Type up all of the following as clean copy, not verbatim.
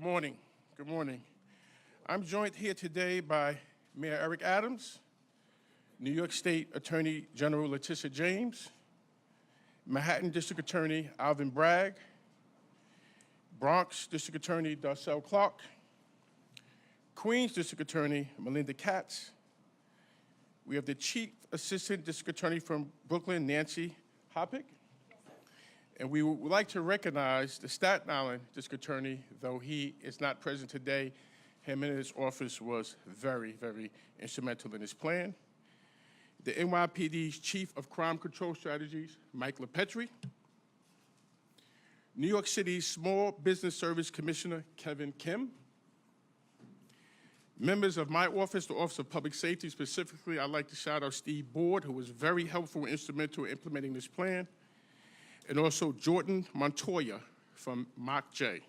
Good morning. Good morning. I'm joined here today by Mayor Eric Adams, New York State Attorney General Letitia James, Manhattan District Attorney Alvin Bragg, Bronx District Attorney Darcel Clark, Queens District Attorney Melinda Katz. We have the Chief Assistant District Attorney from Brooklyn, Nancy Hoppick. And we would like to recognize the Staten Island District Attorney, though he is not present today. Him and his office was very, very instrumental in this plan. The NYPD's Chief of Crime Control Strategies, Mike LaPetri. New York City's Small Business Service Commissioner, Kevin Kim. Members of my office, the Office of Public Safety specifically, I'd like to shout out Steve Board, who was very helpful and instrumental in implementing this plan, and also Jordan Montoya from Mach J.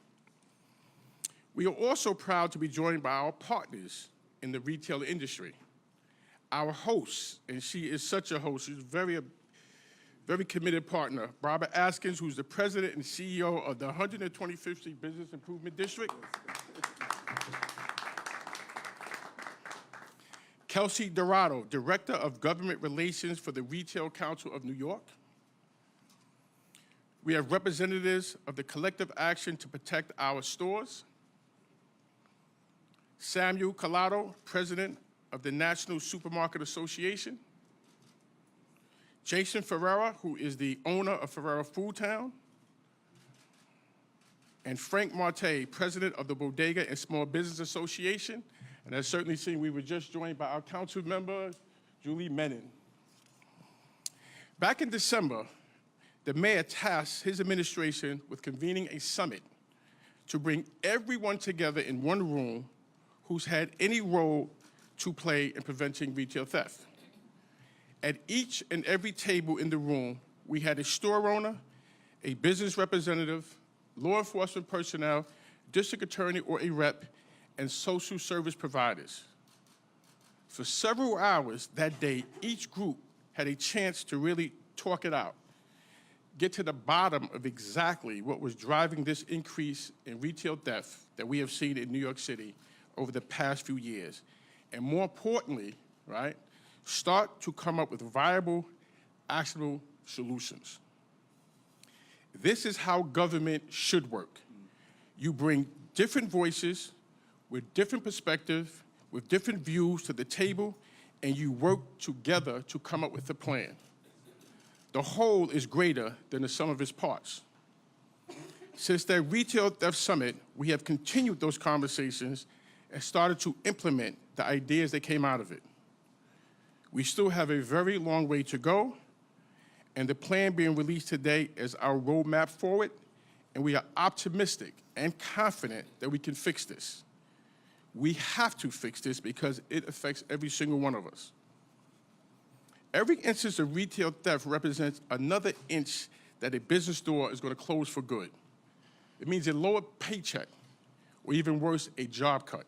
We are also proud to be joined by our partners in the retail industry. Our host, and she is such a host, she's a very committed partner, Barbara Askins, who's the president and CEO of the 125th Street Business Improvement District. Kelsey Dorado, Director of Government Relations for the Retail Council of New York. We have representatives of the Collective Action to Protect Our Stores. Samuel Collado, President of the National Supermarket Association. Jason Ferreira, who is the owner of Ferreira Foodtown. And Frank Marte, President of the Bodega and Small Business Association. And as certainly seen, we were just joined by our council member, Julie Menon. Back in December, the mayor tasked his administration with convening a summit to bring everyone together in one room who's had any role to play in preventing retail theft. At each and every table in the room, we had a store owner, a business representative, law enforcement personnel, district attorney or a rep, and social service providers. For several hours that day, each group had a chance to really talk it out, get to the bottom of exactly what was driving this increase in retail theft that we have seen in New York City over the past few years. And more importantly, right, start to come up with viable, actionable solutions. This is how government should work. You bring different voices with different perspectives, with different views to the table, and you work together to come up with a plan. The whole is greater than the sum of its parts. Since that Retail Theft Summit, we have continued those conversations and started to implement the ideas that came out of it. We still have a very long way to go, and the plan being released today is our roadmap forward, and we are optimistic and confident that we can fix this. We have to fix this because it affects every single one of us. Every instance of retail theft represents another inch that a business store is going to close for good. It means a lower paycheck, or even worse, a job cut.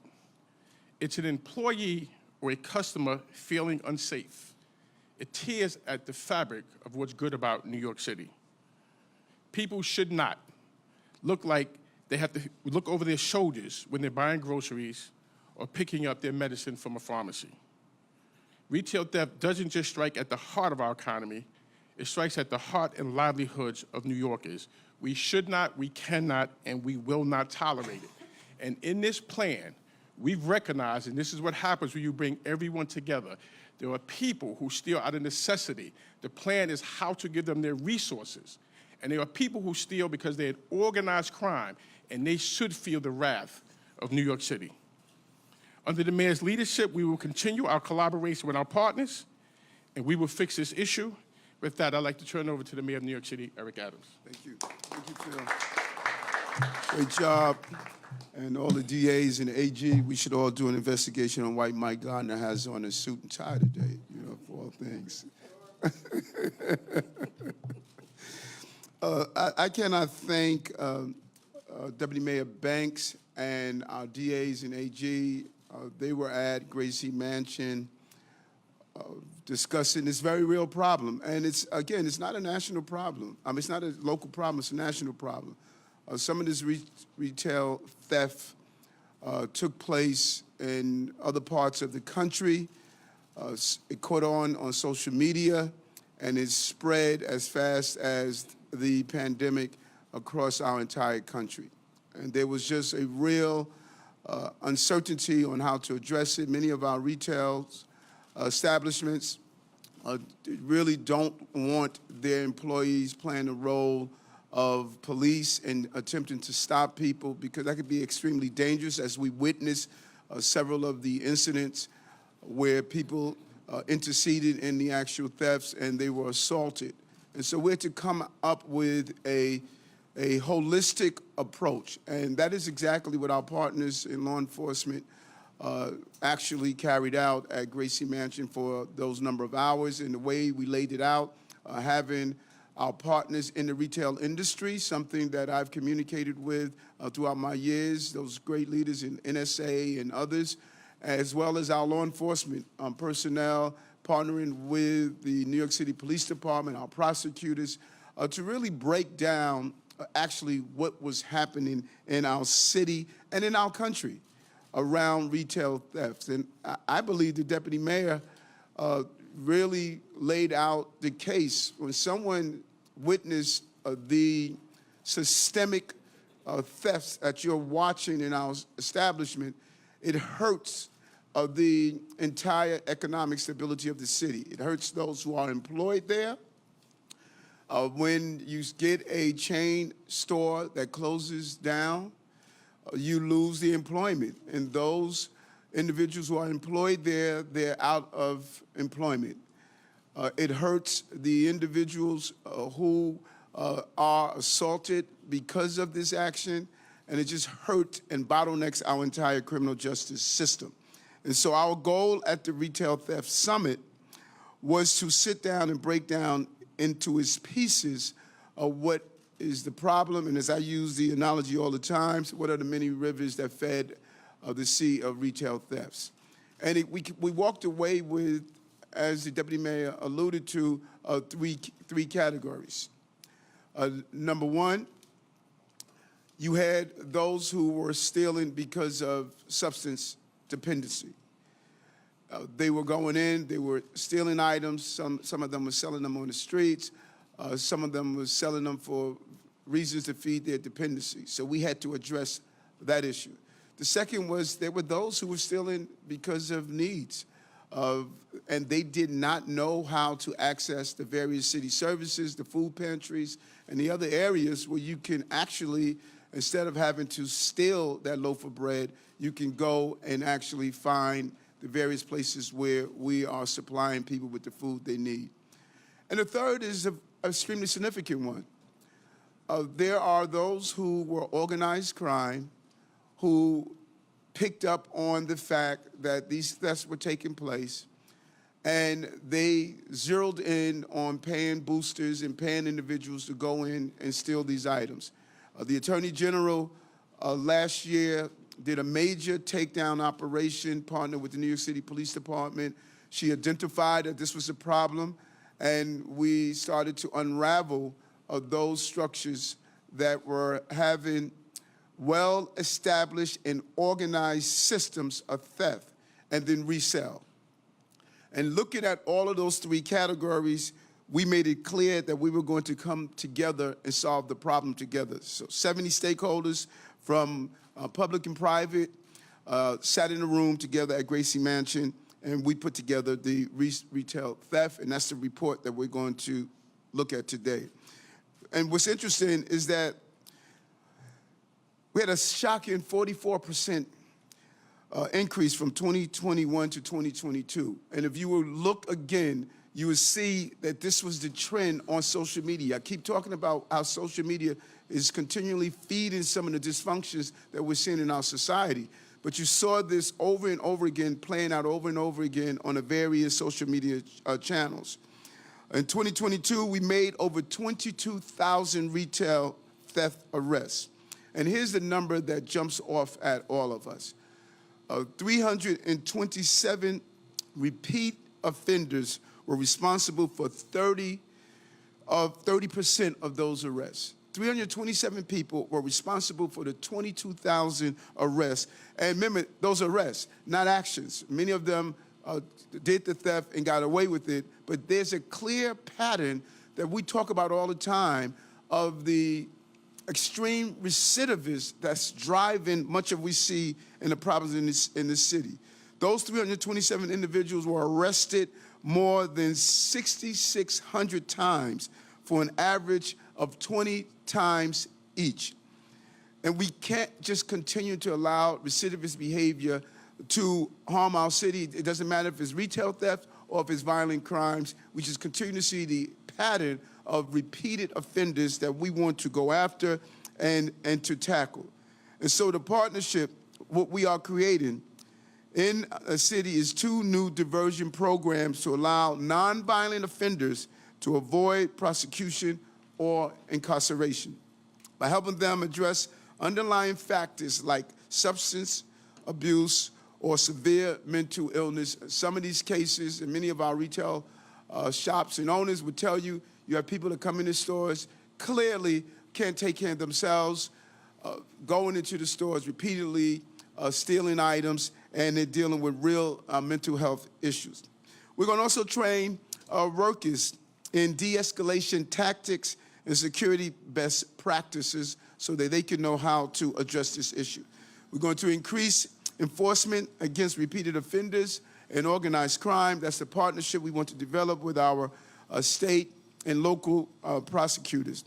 It's an employee or a customer feeling unsafe. It tears at the fabric of what's good about New York City. People should not look like they have to look over their shoulders when they're buying groceries or picking up their medicine from a pharmacy. Retail theft doesn't just strike at the heart of our economy, it strikes at the heart and livelihoods of New Yorkers. We should not, we cannot, and we will not tolerate it. And in this plan, we've recognized, and this is what happens when you bring everyone together, there are people who steal out of necessity. The plan is how to give them their resources. And there are people who steal because they had organized crime, and they should feel the wrath of New York City. Under the mayor's leadership, we will continue our collaboration with our partners, and we will fix this issue. With that, I'd like to turn it over to the mayor of New York City, Eric Adams. Thank you. Thank you, Phil. Great job. And all the DAs and the AG, we should all do an investigation on why Mike Gardner has on a suit and tie today, you know, for all things. I cannot thank Deputy Mayor Banks and our DAs and AG. They were at Gracie Mansion discussing this very real problem. And it's, again, it's not a national problem. It's not a local problem, it's a national problem. Some of this retail theft took place in other parts of the country. It caught on social media, and it spread as fast as the pandemic across our entire country. And there was just a real uncertainty on how to address it. Many of our retail establishments really don't want their employees playing the role of police and attempting to stop people, because that could be extremely dangerous, as we witnessed several of the incidents where people interceded in the actual thefts and they were assaulted. And so we're to come up with a holistic approach, and that is exactly what our partners in law enforcement actually carried out at Gracie Mansion for those number of hours. And the way we laid it out, having our partners in the retail industry, something that I've communicated with throughout my years, those great leaders in NSA and others, as well as our law enforcement personnel, partnering with the New York City Police Department, our prosecutors, to really break down actually what was happening in our city and in our country around retail thefts. And I believe the deputy mayor really laid out the case. When someone witnessed the systemic thefts that you're watching in our establishment, it hurts the entire economic stability of the city. It hurts those who are employed there. When you get a chain store that closes down, you lose the employment. And those individuals who are employed there, they're out of employment. It hurts the individuals who are assaulted because of this action, and it just hurts and bottlenecks our entire criminal justice system. And so our goal at the Retail Theft Summit was to sit down and break down into its pieces what is the problem, and as I use the analogy all the time, what are the many rivers that fed the sea of retail thefts? And we walked away with, as the deputy mayor alluded to, three categories. Number one, you had those who were stealing because of substance dependency. They were going in, they were stealing items. Some of them were selling them on the streets. Some of them were selling them for reasons to feed their dependency. So we had to address that issue. The second was there were those who were stealing because of needs, and they did not know how to access the various city services, the food pantries, and the other areas where you can actually, instead of having to steal that loaf of bread, you can go and actually find the various places where we are supplying people with the food they need. And the third is an extremely significant one. There are those who were organized crime who picked up on the fact that these thefts were taking place, and they zeroed in on paying boosters and paying individuals to go in and steal these items. The Attorney General last year did a major takedown operation, partnered with the New York City Police Department. She identified that this was a problem, and we started to unravel those structures that were having well-established and organized systems of theft and then resell. And looking at all of those three categories, we made it clear that we were going to come together and solve the problem together. So 70 stakeholders from public and private sat in a room together at Gracie Mansion, and we put together the retail theft, and that's the report that we're going to look at today. And what's interesting is that we had a shocking 44% increase from 2021 to 2022. And if you will look again, you will see that this was the trend on social media. I keep talking about how social media is continually feeding some of the dysfunctions that we're seeing in our society. But you saw this over and over again, playing out over and over again on the various social media channels. In 2022, we made over 22,000 retail theft arrests. And here's the number that jumps off at all of us. 327 repeat offenders were responsible for 30% of those arrests. 327 people were responsible for the 22,000 arrests. And remember, those arrests, not actions. Many of them did the theft and got away with it, but there's a clear pattern that we talk about all the time of the extreme recidivism that's driving much of what we see in the problems in this city. Those 327 individuals were arrested more than 6,600 times for an average of 20 times each. And we can't just continue to allow recidivist behavior to harm our city. It doesn't matter if it's retail theft or if it's violent crimes. We just continue to see the pattern of repeated offenders that we want to go after and to tackle. And so the partnership, what we are creating in a city is 2 new diversion programs to allow nonviolent offenders to avoid prosecution or incarceration by helping them address underlying factors like substance abuse or severe mental illness. Some of these cases, and many of our retail shops and owners would tell you, you have people that come into stores, clearly can't take care of themselves, going into the stores repeatedly, stealing items, and they're dealing with real mental health issues. We're going to also train workers in de-escalation tactics and security best practices so that they can know how to address this issue. We're going to increase enforcement against repeated offenders and organized crime. That's the partnership we want to develop with our state and local prosecutors.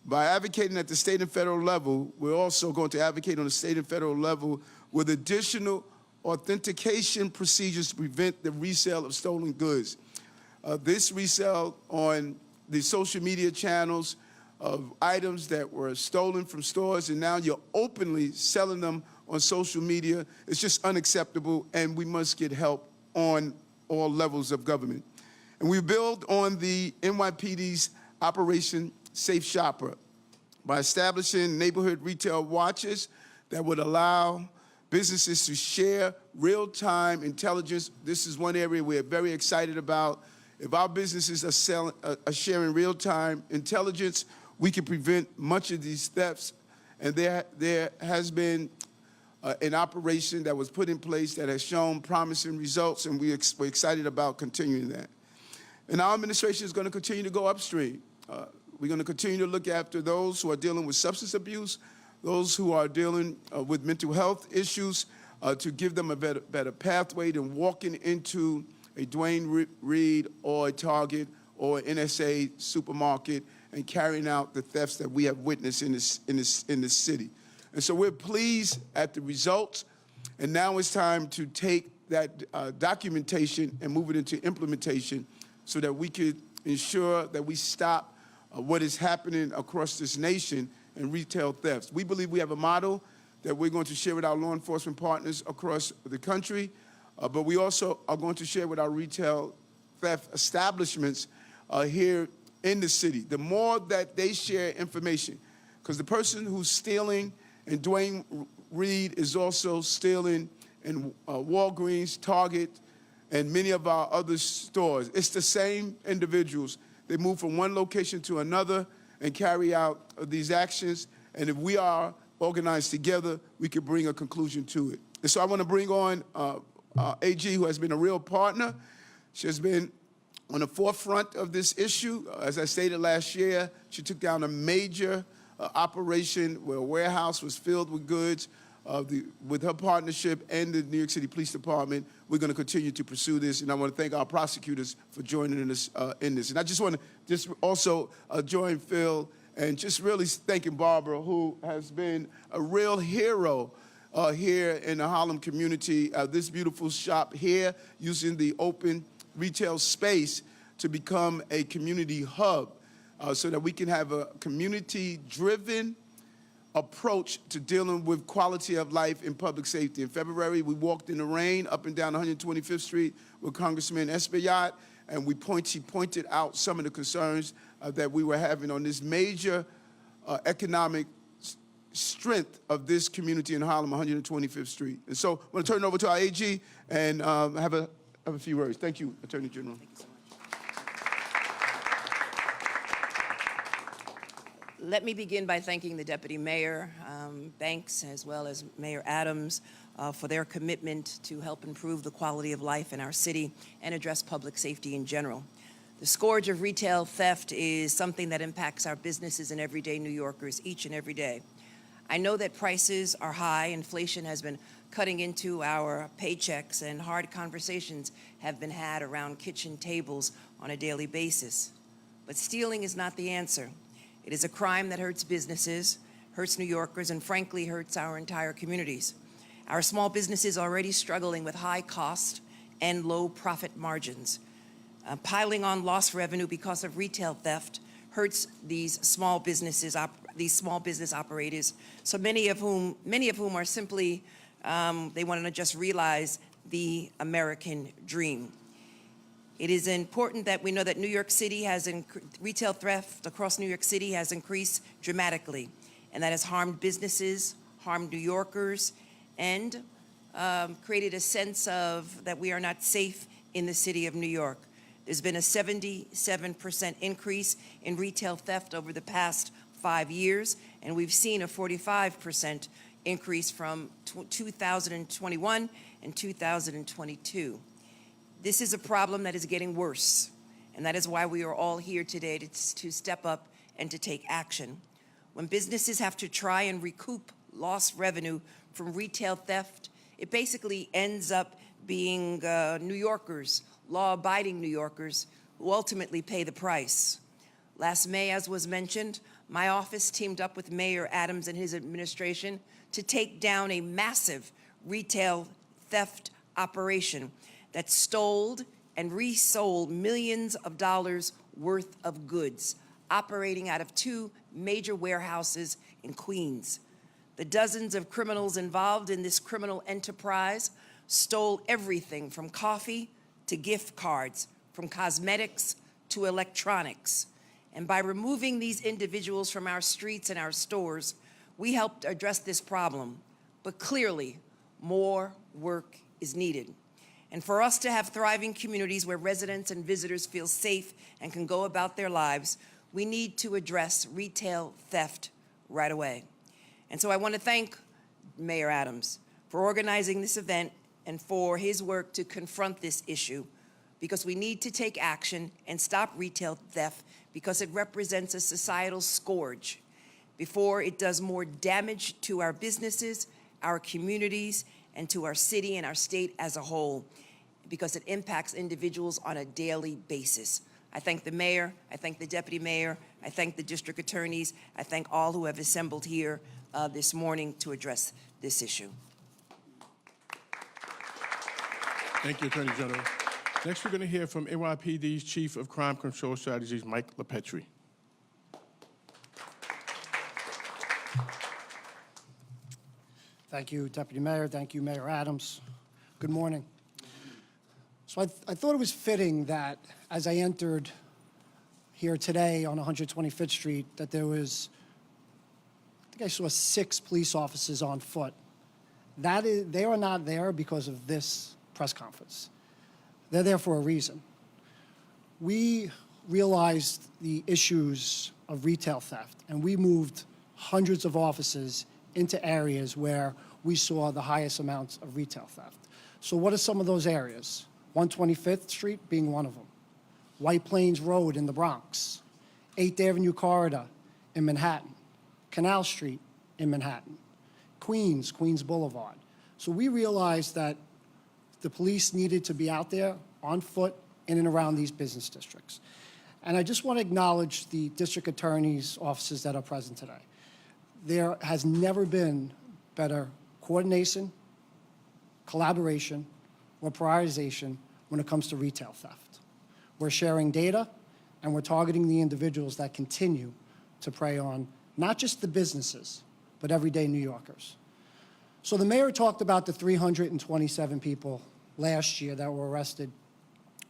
By advocating at the state and federal level, we're also going to advocate on the state and federal level with additional authentication procedures to prevent the resale of stolen goods. This resale on the social media channels of items that were stolen from stores and now you're openly selling them on social media, it's just unacceptable, and we must get help on all levels of government. And we build on the NYPD's Operation Safe Shopper by establishing neighborhood retail watches that would allow businesses to share real-time intelligence. This is one area we're very excited about. If our businesses are sharing real-time intelligence, we can prevent much of these thefts. And there has been an operation that was put in place that has shown promising results, and we're excited about continuing that. And our administration is going to continue to go upstream. We're going to continue to look after those who are dealing with substance abuse, those who are dealing with mental health issues, to give them a better pathway than walking into a Dwayne Reed or a Target or an NSA supermarket and carrying out the thefts that we have witnessed in this city. And so we're pleased at the results, and now it's time to take that documentation and move it into implementation so that we could ensure that we stop what is happening across this nation in retail thefts. We believe we have a model that we're going to share with our law enforcement partners across the country, but we also are going to share with our retail theft establishments here in the city. The more that they share information, because the person who's stealing in Dwayne Reed is also stealing in Walgreens, Target, and many of our other stores. It's the same individuals. They move from one location to another and carry out these actions. And if we are organized together, we can bring a conclusion to it. And so I want to bring on AG, who has been a real partner. She has been on the forefront of this issue. As I stated last year, she took down a major operation where a warehouse was filled with goods. With her partnership and the New York City Police Department, we're going to continue to pursue this, and I want to thank our prosecutors for joining us in this. And I just want to also join Phil and just really thanking Barbara, who has been a real hero here in the Harlem community. This beautiful shop here, using the open retail space to become a community hub so that we can have a community-driven approach to dealing with quality of life and public safety. In February, we walked in the rain up and down 125th Street with Congressman Espaillat, and she pointed out some of the concerns that we were having on this major economic strength of this community in Harlem, 125th Street. And so I'm going to turn it over to our AG and have a few words. Thank you, Attorney General. Thank you so much. Let me begin by thanking the Deputy Mayor, Banks, as well as Mayor Adams, for their commitment to help improve the quality of life in our city and address public safety in general. The scourge of retail theft is something that impacts our businesses and everyday New Yorkers each and every day. I know that prices are high, inflation has been cutting into our paychecks, and hard conversations have been had around kitchen tables on a daily basis. But stealing is not the answer. It is a crime that hurts businesses, hurts New Yorkers, and frankly hurts our entire communities. Our small businesses are already struggling with high cost and low profit margins. Piling on lost revenue because of retail theft hurts these small business operators. So many of whom are simply they want to just realize the American dream. It is important that we know that New York City has retail theft across New York City has increased dramatically, and that has harmed businesses, harmed New Yorkers, and created a sense of that we are not safe in the city of New York. There's been a 77% increase in retail theft over the past 5 years, and we've seen a 45% increase from 2021 and 2022. This is a problem that is getting worse, and that is why we are all here today to step up and to take action. When businesses have to try and recoup lost revenue from retail theft, it basically ends up being New Yorkers, law-abiding New Yorkers, who ultimately pay the price. Last May, as was mentioned, my office teamed up with Mayor Adams and his administration to take down a massive retail theft operation that stole and resold millions of dollars worth of goods, operating out of 2 major warehouses in Queens. The dozens of criminals involved in this criminal enterprise stole everything from coffee to gift cards, from cosmetics to electronics. And by removing these individuals from our streets and our stores, we helped address this problem. But clearly, more work is needed. And for us to have thriving communities where residents and visitors feel safe and can go about their lives, we need to address retail theft right away. And so I want to thank Mayor Adams for organizing this event and for his work to confront this issue, because we need to take action and stop retail theft, because it represents a societal scourge before it does more damage to our businesses, our communities, and to our city and our state as a whole, because it impacts individuals on a daily basis. I thank the mayor, I thank the deputy mayor, I thank the district attorneys, I thank all who have assembled here this morning to address this issue. Thank you, Attorney General. Next, we're going to hear from NYPD's Chief of Crime Control Strategies, Mike LaPetrie. Thank you, Deputy Mayor. Thank you, Mayor Adams. Good morning. So I thought it was fitting that as I entered here today on 125th Street, that there was, I think I saw 6 police officers on foot. They are not there because of this press conference. They're there for a reason. We realized the issues of retail theft, and we moved hundreds of officers into areas where we saw the highest amounts of retail theft. So what are some of those areas? 125th Street being one of them. White Plains Road in the Bronx. 8th Avenue Corridor in Manhattan. Canal Street in Manhattan. Queens Boulevard. So we realized that the police needed to be out there on foot in and around these business districts. And I just want to acknowledge the district attorney's offices that are present today. There has never been better coordination, collaboration, or prioritization when it comes to retail theft. We're sharing data, and we're targeting the individuals that continue to prey on not just the businesses, but everyday New Yorkers. So the mayor talked about the 327 people last year that were arrested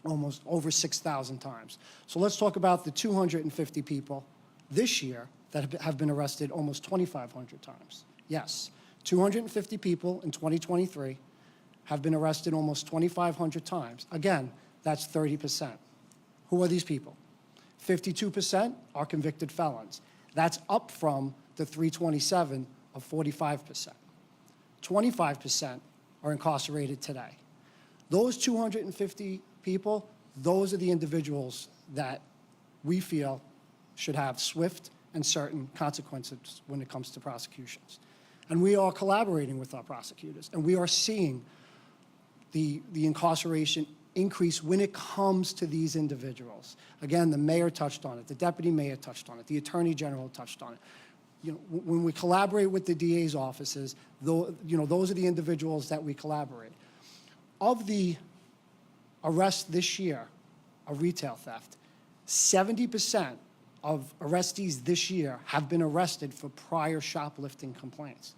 almost over 6,000 times. So let's talk about the 250 people this year that have been arrested almost 2,500 times. Yes, 250 people in 2023 have been arrested almost 2,500 times. Again, that's 30%. Who are these people? 52% are convicted felons. That's up from the 327 of 45%. 25% are incarcerated today. Those 250 people, those are the individuals that we feel should have swift and certain consequences when it comes to prosecutions. And we are collaborating with our prosecutors, and we are seeing the incarceration increase when it comes to these individuals. Again, the mayor touched on it, the deputy mayor touched on it, the attorney general touched on it. You know, when we collaborate with the DA's offices, those are the individuals that we collaborate. Of the arrests this year of retail theft, 70% of arrestees this year have been arrested for prior shoplifting complaints.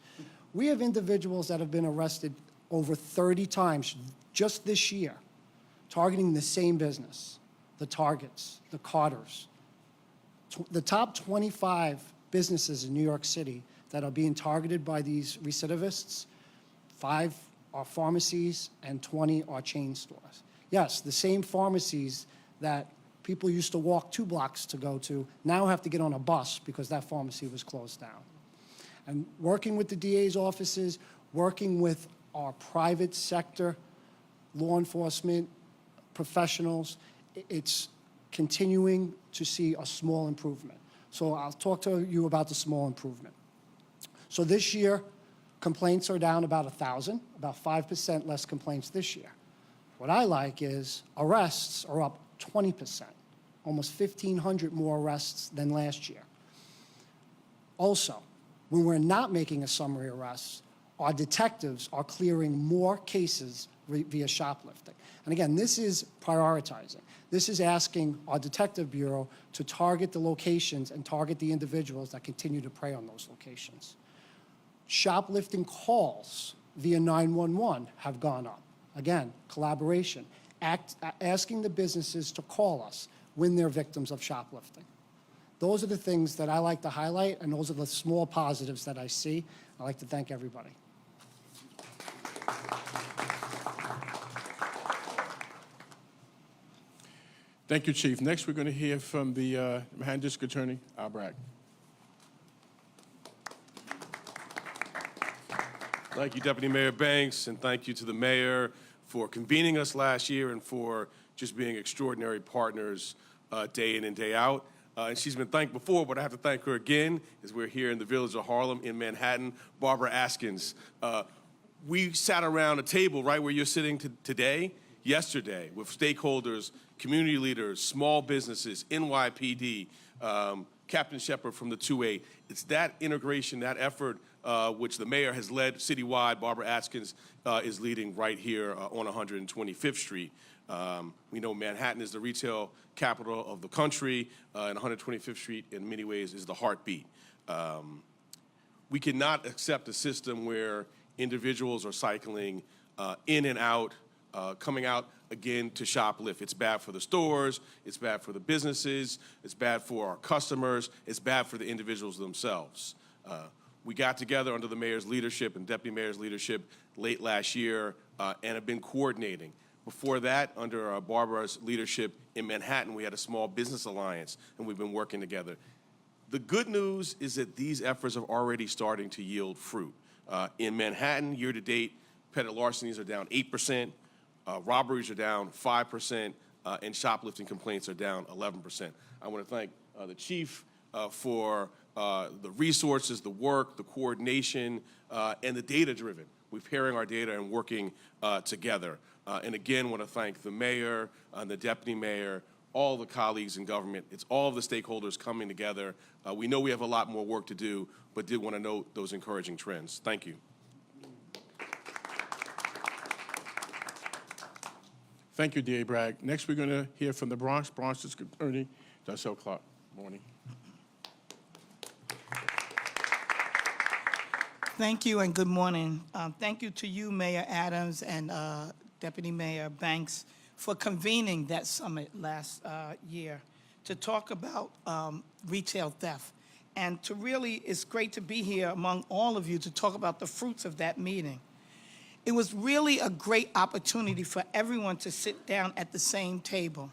We have individuals that have been arrested over 30 times just this year, targeting the same business, the Targets, the Carters. The top 25 businesses in New York City that are being targeted by these recidivists, 5 are pharmacies and 20 are chain stores. Yes, the same pharmacies that people used to walk 2 blocks to go to now have to get on a bus because that pharmacy was closed down. And working with the DA's offices, working with our private sector, law enforcement professionals, it's continuing to see a small improvement. So I'll talk to you about the small improvement. So this year, complaints are down about 1,000, about 5% less complaints this year. What I like is arrests are up 20%, almost 1,500 more arrests than last year. Also, when we're not making a summary arrest, our detectives are clearing more cases via shoplifting. And again, this is prioritizing. This is asking our detective bureau to target the locations and target the individuals that continue to prey on those locations. Shoplifting calls via 911 have gone up. Again, collaboration, asking the businesses to call us when they're victims of shoplifting. Those are the things that I like to highlight, and those are the small positives that I see. I'd like to thank everybody. Thank you, Chief. Next, we're going to hear from the Manhattan District Attorney, Al Bragg. Thank you, Deputy Mayor Banks, and thank you to the mayor for convening us last year and for just being extraordinary partners day in and day out. And she's been thanked before, but I have to thank her again as we're here in the village of Harlem in Manhattan. Barbara Askins. We sat around a table right where you're sitting today, yesterday, with stakeholders, community leaders, small businesses, NYPD, Captain Shepard from the 2A. It's that integration, that effort, which the mayor has led citywide. Barbara Askins is leading right here on 125th Street. We know Manhattan is the retail capital of the country, and 125th Street in many ways is the heartbeat. We cannot accept a system where individuals are cycling in and out, coming out again to shoplift. It's bad for the stores, it's bad for the businesses, it's bad for our customers, it's bad for the individuals themselves. We got together under the mayor's leadership and deputy mayor's leadership late last year and have been coordinating. Before that, under Barbara's leadership in Manhattan, we had a small business alliance, and we've been working together. The good news is that these efforts are already starting to yield fruit. In Manhattan, year to date, petty larcenies are down 8%, robberies are down 5%, and shoplifting complaints are down 11%. I want to thank the chief for the resources, the work, the coordination, and the data-driven. We're pairing our data and working together. And again, want to thank the mayor and the deputy mayor, all the colleagues in government. It's all of the stakeholders coming together. We know we have a lot more work to do, but did want to note those encouraging trends. Thank you. Thank you, D.A. Bragg. Next, we're going to hear from the Bronx District Attorney, Darcel Clark. Morning. Thank you and good morning. Thank you to you, Mayor Adams and Deputy Mayor Banks, for convening that summit last year to talk about retail theft. And to really, it's great to be here among all of you to talk about the fruits of that meeting. It was really a great opportunity for everyone to sit down at the same table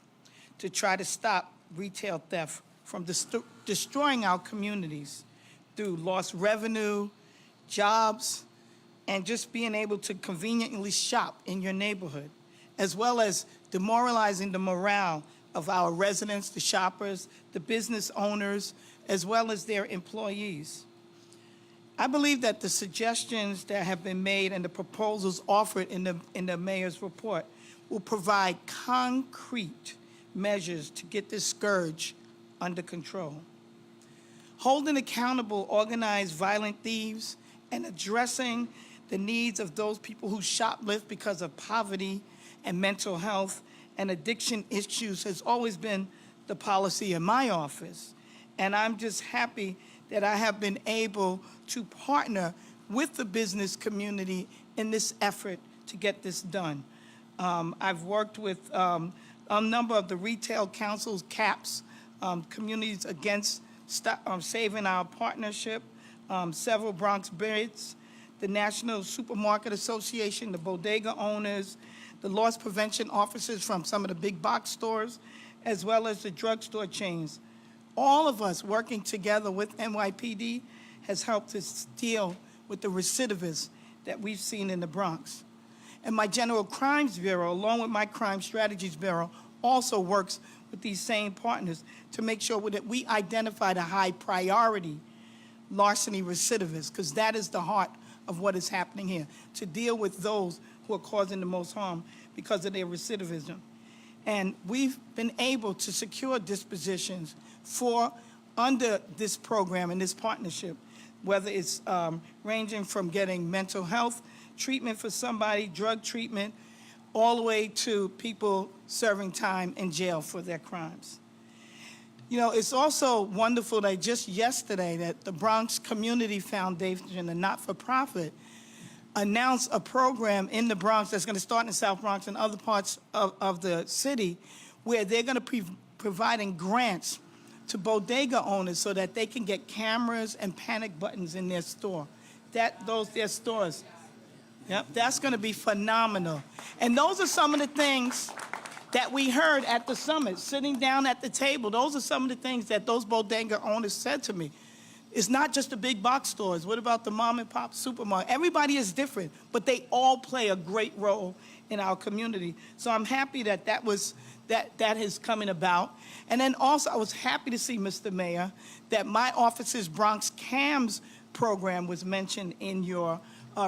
to try to stop retail theft from destroying our communities through lost revenue, jobs, and just being able to conveniently shop in your neighborhood, as well as demoralizing the morale of our residents, the shoppers, the business owners, as well as their employees. I believe that the suggestions that have been made and the proposals offered in the mayor's report will provide concrete measures to get this scourge under control. Holding accountable organized violent thieves and addressing the needs of those people who shoplift because of poverty and mental health and addiction issues has always been the policy in my office. And I'm just happy that I have been able to partner with the business community in this effort to get this done. I've worked with a number of the retail councils, CAPS, Communities Against Saving Our Partnership, several Bronx bids, the National Supermarket Association, the bodega owners, the loss prevention officers from some of the big box stores, as well as the drugstore chains. All of us working together with NYPD has helped us deal with the recidivism that we've seen in the Bronx. And my General Crimes Bureau, along with my Crime Strategies Bureau, also works with these same partners to make sure that we identify the high priority larceny recidivists, because that is the heart of what is happening here, to deal with those who are causing the most harm because of their recidivism. And we've been able to secure dispositions for under this program and this partnership, whether it's ranging from getting mental health treatment for somebody, drug treatment, all the way to people serving time in jail for their crimes. You know, it's also wonderful that just yesterday that the Bronx Community Foundation, a not-for-profit, announced a program in the Bronx that's going to start in the South Bronx and other parts of the city, where they're going to be providing grants to bodega owners so that they can get cameras and panic buttons in their store. Their stores. Yep, that's going to be phenomenal. And those are some of the things that we heard at the summit, sitting down at the table. Those are some of the things that those bodega owners said to me. It's not just the big box stores. What about the mom and pop supermarket? Everybody is different, but they all play a great role in our community. So I'm happy that that is coming about. And then also I was happy to see, Mr. Mayor, that my office's Bronx CAMS program was mentioned in your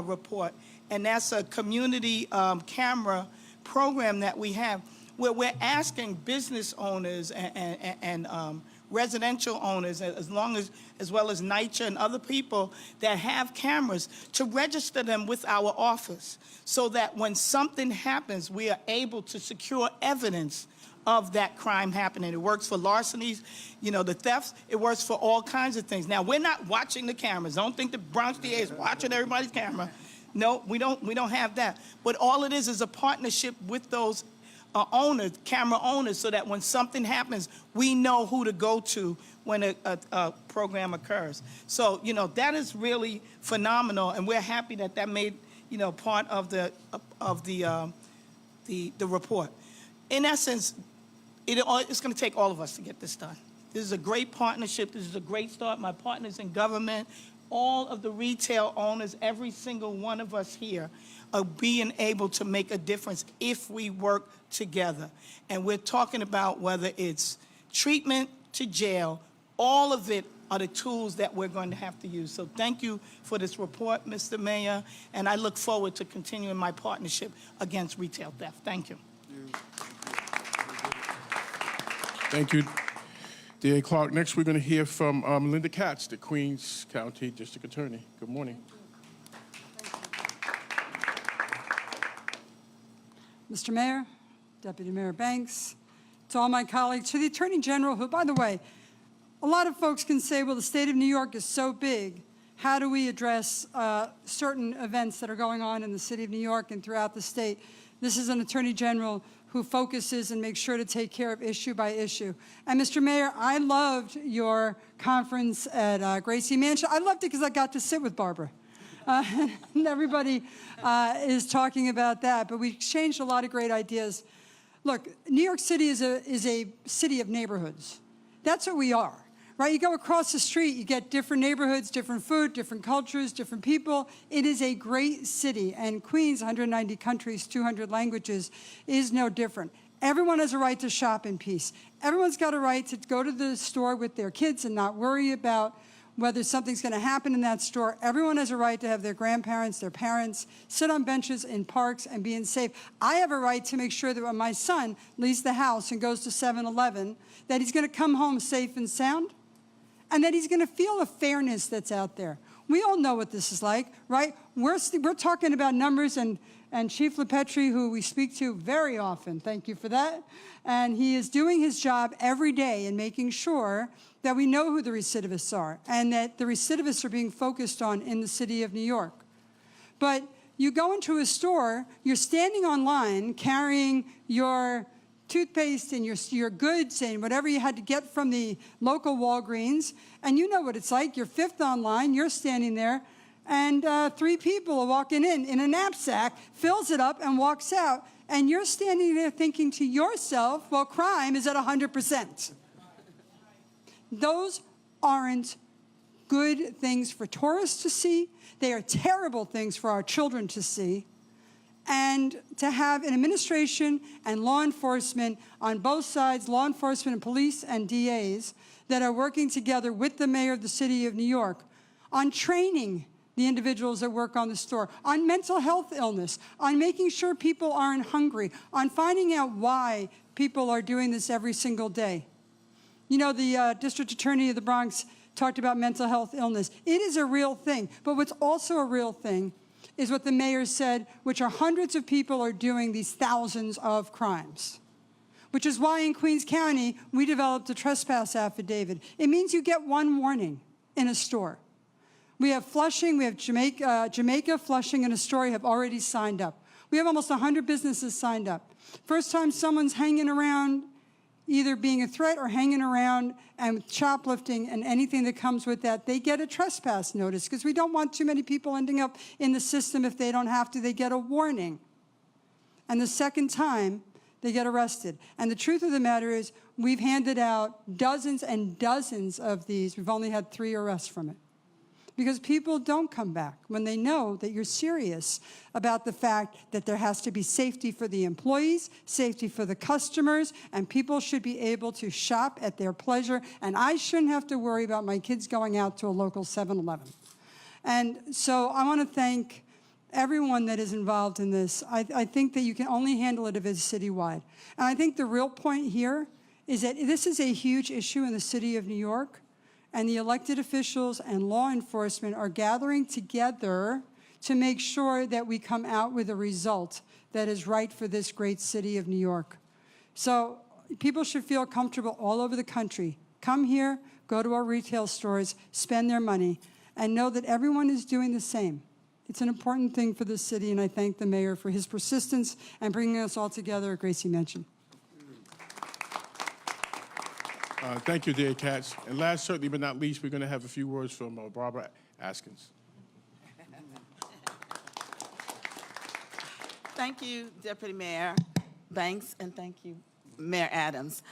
report. And that's a community camera program that we have where we're asking business owners and residential owners, as well as NYCHA and other people that have cameras, to register them with our office so that when something happens, we are able to secure evidence of that crime happening. It works for larcenies, you know, the thefts. It works for all kinds of things. Now, we're not watching the cameras. Don't think the Bronx DA is watching everybody's camera. No, we don't have that. But all it is a partnership with those owners, camera owners, so that when something happens, we know who to go to when a program occurs. So, you know, that is really phenomenal, and we're happy that that made, you know, part of the report. In essence, it's going to take all of us to get this done. This is a great partnership. This is a great start. My partners in government, all of the retail owners, every single one of us here are being able to make a difference if we work together. And we're talking about whether it's treatment to jail, all of it are the tools that we're going to have to use. So thank you for this report, Mr. Mayor, and I look forward to continuing my partnership against retail theft. Thank you. Thank you, D.A. Clark. Next, we're going to hear from Linda Katz, the Queens County District Attorney. Good morning. Mr. Mayor, Deputy Mayor Banks, to all my colleagues, to the Attorney General, who, by the way, a lot of folks can say, well, the state of New York is so big. How do we address certain events that are going on in the city of New York and throughout the state? This is an Attorney General who focuses and makes sure to take care of issue by issue. And Mr. Mayor, I loved your conference at Gracie Mansion. I loved it because I got to sit with Barbara. And everybody is talking about that, but we exchanged a lot of great ideas. Look, New York City is a city of neighborhoods. That's what we are, right? You go across the street, you get different neighborhoods, different food, different cultures, different people. It is a great city, and Queens, 190 countries, 200 languages, is no different. Everyone has a right to shop in peace. Everyone's got a right to go to the store with their kids and not worry about whether something's going to happen in that store. Everyone has a right to have their grandparents, their parents, sit on benches in parks and being safe. I have a right to make sure that when my son leaves the house and goes to 7-Eleven, that he's going to come home safe and sound, and that he's going to feel the fairness that's out there. We all know what this is like, right? We're talking about numbers, and Chief LePetri, who we speak to very often, thank you for that, and he is doing his job every day in making sure that we know who the recidivists are and that the recidivists are being focused on in the city of New York. But you go into a store, you're standing online carrying your toothpaste and your goods and whatever you had to get from the local Walgreens, and you know what it's like. You're fifth online, you're standing there, and 3 people are walking in a knapsack, fills it up, and walks out, and you're standing there thinking to yourself, well, crime is at 100%. Those aren't good things for tourists to see. They are terrible things for our children to see. And to have an administration and law enforcement on both sides, law enforcement and police and DAs, that are working together with the mayor of the city of New York on training the individuals that work on the store, on mental health illness, on making sure people aren't hungry, on finding out why people are doing this every single day. You know, the district attorney of the Bronx talked about mental health illness. It is a real thing, but what's also a real thing is what the mayor said, which are hundreds of people are doing these thousands of crimes, which is why in Queens County, we developed a trespass affidavit. It means you get 1 warning in a store. We have Flushing, we have Jamaica, Flushing, and Astoria have already signed up. We have almost 100 businesses signed up. First time someone's hanging around, either being a threat or hanging around and shoplifting and anything that comes with that, they get a trespass notice because we don't want too many people ending up in the system if they don't have to. They get a warning. And the second time, they get arrested. And the truth of the matter is we've handed out dozens and dozens of these. We've only had 3 arrests from it. Because people don't come back when they know that you're serious about the fact that there has to be safety for the employees, safety for the customers, and people should be able to shop at their pleasure, and I shouldn't have to worry about my kids going out to a local 7-Eleven. And so I want to thank everyone that is involved in this. I think that you can only handle it if it's citywide. And I think the real point here is that this is a huge issue in the city of New York, and the elected officials and law enforcement are gathering together to make sure that we come out with a result that is right for this great city of New York. So people should feel comfortable all over the country. Come here, go to our retail stores, spend their money, and know that everyone is doing the same. It's an important thing for the city, and I thank the mayor for his persistence and bringing us all together at Gracie Mansion. Thank you, dear Katz. And last, certainly but not least, we're going to have a few words from Barbara Askins. Thank you, Deputy Mayor Banks, and thank you, Mayor Adams.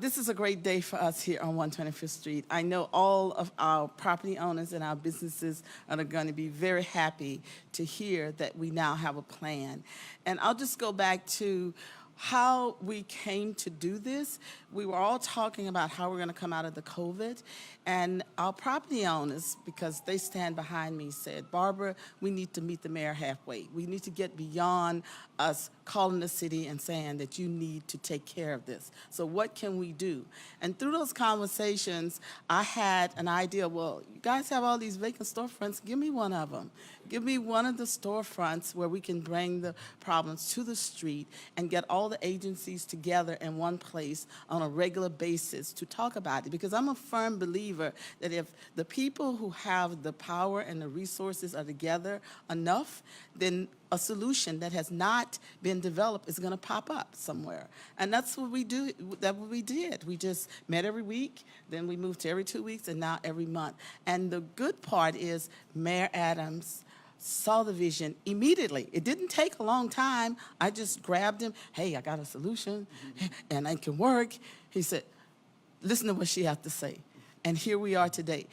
This is a great day for us here on 125th Street. I know all of our property owners and our businesses are going to be very happy to hear that we now have a plan. And I'll just go back to how we came to do this. We were all talking about how we're going to come out of the COVID, and our property owners, because they stand behind me, said, Barbara, we need to meet the mayor halfway. We need to get beyond us calling the city and saying that you need to take care of this. So what can we do? And through those conversations, I had an idea, well, you guys have all these vacant storefronts, give me one of them. Give me one of the storefronts where we can bring the problems to the street and get all the agencies together in one place on a regular basis to talk about it. Because I'm a firm believer that if the people who have the power and the resources are together enough, then a solution that has not been developed is going to pop up somewhere. And that's what we do. That's what we did. We just met every week, then we moved to every 2 weeks, and now every month. And the good part is Mayor Adams saw the vision immediately. It didn't take a long time. I just grabbed him. Hey, I got a solution, and it can work. He said, listen to what she has to say. And here we are today.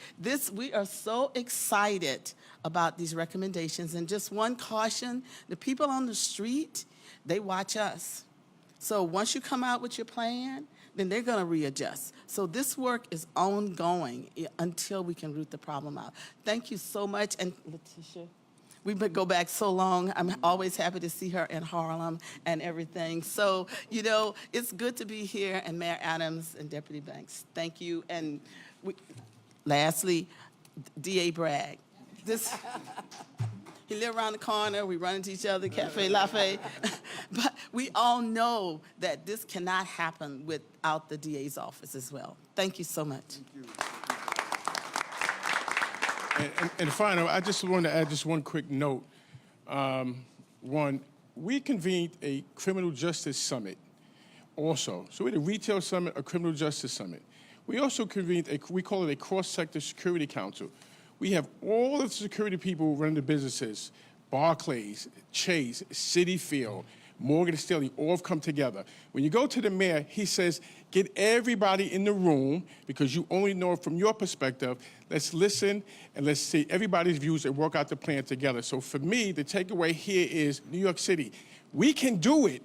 We are so excited about these recommendations. And just one caution, the people on the street, they watch us. So once you come out with your plan, then they're going to readjust. So this work is ongoing until we can root the problem out. Thank you so much. And Letitia, we've been go back so long. I'm always happy to see her in Harlem and everything. So, you know, it's good to be here. And Mayor Adams and Deputy Banks, thank you. And lastly, DA Bragg. He lived around the corner. We run into each other, Cafe Lafayette. But we all know that this cannot happen without the DA's office as well. Thank you so much. And finally, I just want to add just one quick note. We convened a criminal justice summit also. So we had a retail summit, a criminal justice summit. We also convened, we call it a cross-sector security council. We have all of the security people running the businesses, Barclays, Chase, Citi Field, Morgan Stanley, all have come together. When you go to the mayor, he says, get everybody in the room because you only know it from your perspective. Let's listen and let's see everybody's views and work out the plan together. So for me, the takeaway here is New York City. We can do it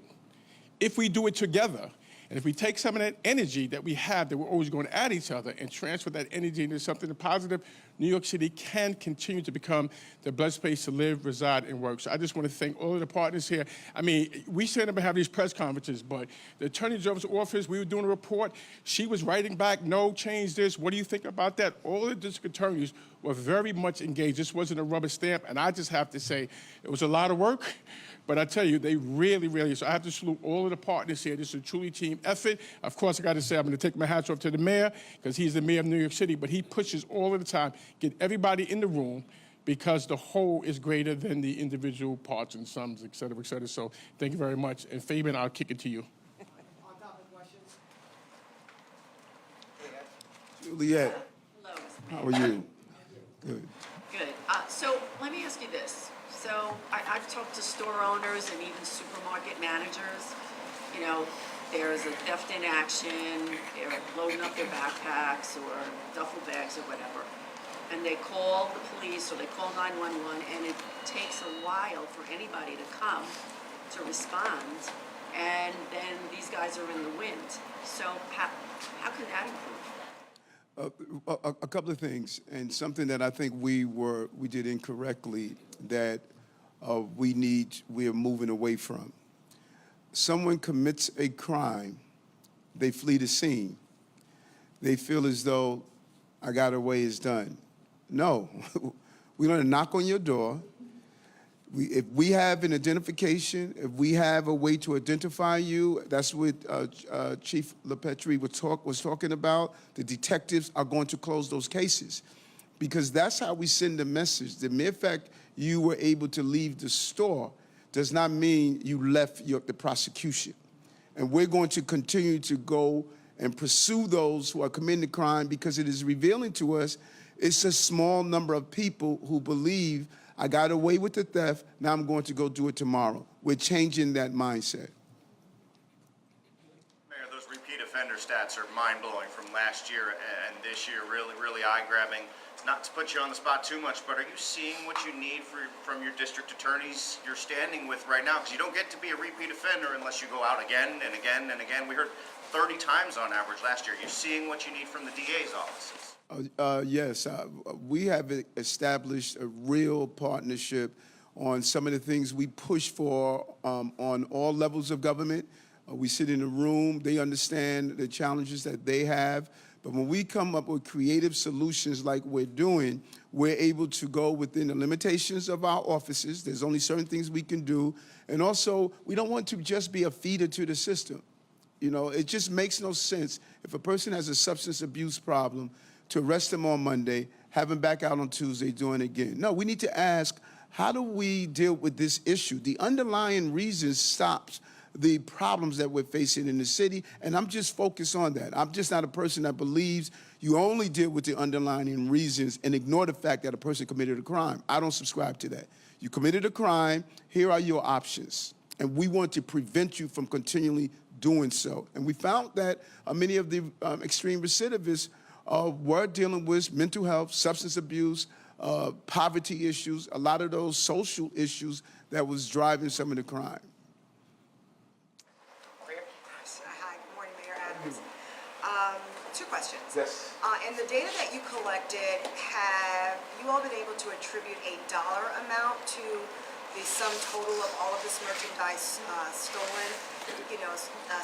if we do it together. And if we take some of that energy that we have, that we're always going at each other, and transfer that energy into something positive, New York City can continue to become the best place to live, reside, and work. So I just want to thank all of the partners here. I mean, we stand up and have these press conferences, but the Attorney General's office, we were doing a report. She was writing back, no, change this. What do you think about that? All of the district attorneys were very much engaged. This wasn't a rubber stamp, and I just have to say it was a lot of work. But I tell you, they really, so I have to salute all of the partners here. This is a truly team effort. Of course, I got to say, I'm going to take my hats off to the mayor because he's the mayor of New York City, but he pushes all of the time, get everybody in the room because the whole is greater than the individual parts and sums, et cetera, et cetera. So thank you very much. And Fabian, I'll kick it to you. Juliet, Hello, Mr. how Mayor. are you? Good. Good. So let me ask you this. So I've talked to store owners and even supermarket managers. You know, there's a theft in action, they're loading up their backpacks or duffel bags or whatever. And they call the police or they call 911 and it takes a while for anybody to come to respond. And then these guys are in the wind. So how can that improve? A couple of things, and something that I think we did incorrectly that we are moving away from. Someone commits a crime, they flee the scene. They feel as though I got away, it's done. No, we're going to knock on your door. If we have an identification, if we have a way to identify you, that's what Chief LaPetrie was talking about. The detectives are going to close those cases because that's how we send the message. The mere fact you were able to leave the store does not mean you left the prosecution. And we're going to continue to go and pursue those who are committing the crime because it is revealing to us it's a small number of people who believe I got away with the theft, now I'm going to go do it tomorrow. We're changing that mindset. Mayor, those repeat offender stats are mind-blowing from last year and this year, really eye-grabbing. Not to put you on the spot too much, but are you seeing what you need from your district attorneys you're standing with right now? Because you don't get to be a repeat offender unless you go out again and again and again. We heard 30 times on average last year. Are you seeing what you need from the DA's offices? Yes, we have established a real partnership on some of the things we push for on all levels of government. We sit in a room, they understand the challenges that they have, but when we come up with creative solutions like we're doing, we're able to go within the limitations of our offices. There's only certain things we can do, and also we don't want to just be a feeder to the system. You know, it just makes no sense if a person has a substance abuse problem to arrest them on Monday, have them back out on Tuesday doing it again. No, we need to ask, how do we deal with this issue? The underlying reason stops the problems that we're facing in the city, and I'm just focused on that. I'm just not a person that believes you only deal with the underlying reasons and ignore the fact that a person committed a crime. I don't subscribe to that. You committed a crime, here are your options. And we want to prevent you from continually doing so. And we found that many of the extreme recidivists were dealing with mental health, substance abuse, poverty issues, a lot of those social issues that was driving some of the crime. Hi, good morning, Mayor Adams. Two questions. Yes. In the data that you collected, have you all been able to attribute a dollar amount to the sum total of all of this merchandise stolen,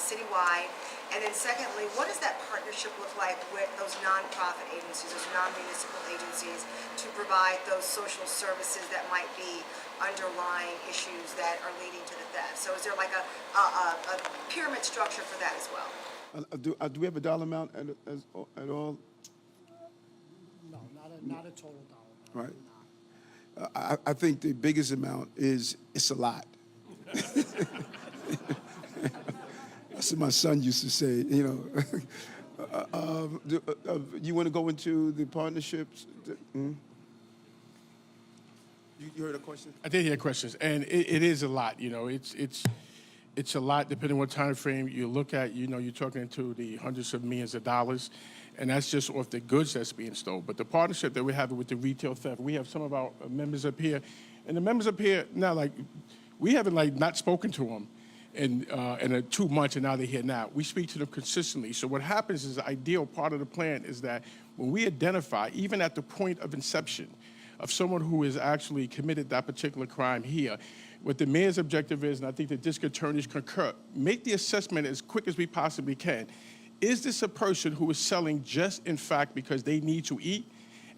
citywide? And then secondly, what does that partnership look like with those nonprofit agencies, those non-municipal agencies, to provide those social services that might be underlying issues that are leading to the theft? So is there like a pyramid structure for that as well? Do we have a dollar amount at all? No, not a total dollar amount. Right. I think the biggest amount is it's a lot. That's what my son used to say, you know. You want to go into the partnerships? You heard a question? I did hear questions, and it is a lot. You know, it's a lot depending on what time frame you look at. You know, you're talking into the hundreds of millions of dollars, and that's just off the goods that's being stolen. But the partnership that we're having with the retail theft, we have some of our members up here, and the members up here now, like, we haven't not spoken to them in 2 months, and now they're here now. We speak to them consistently. So what happens is the ideal part of the plan is that when we identify, even at the point of inception, of someone who has actually committed that particular crime here, what the mayor's objective is, and I think the district attorneys concur, make the assessment as quick as we possibly can. Is this a person who is selling just in fact because they need to eat?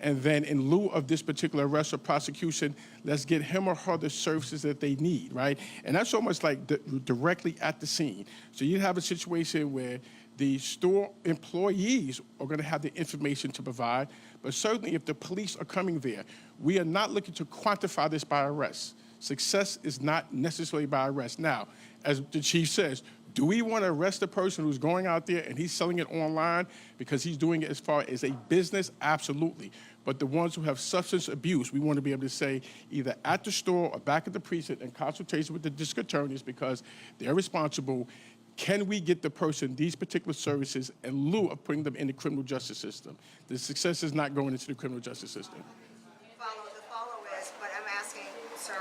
And then in lieu of this particular arrest or prosecution, let's get him or her the services that they need, right? And that's almost like directly at the scene. So you have a situation where the store employees are going to have the information to provide, but certainly if the police are coming there, we are not looking to quantify this by arrest. Success is not necessarily by arrest. Now, as the chief says, do we want to arrest the person who's going out there and he's selling it online because he's doing it as far as a business? Absolutely. But the ones who have substance abuse, we want to be able to say either at the store or back at the precinct in consultation with the district attorneys, because they're responsible. Can we get the person these particular services in lieu of putting them in the criminal justice system? The success is not going into the criminal justice system. The follow is, but I'm asking, sir,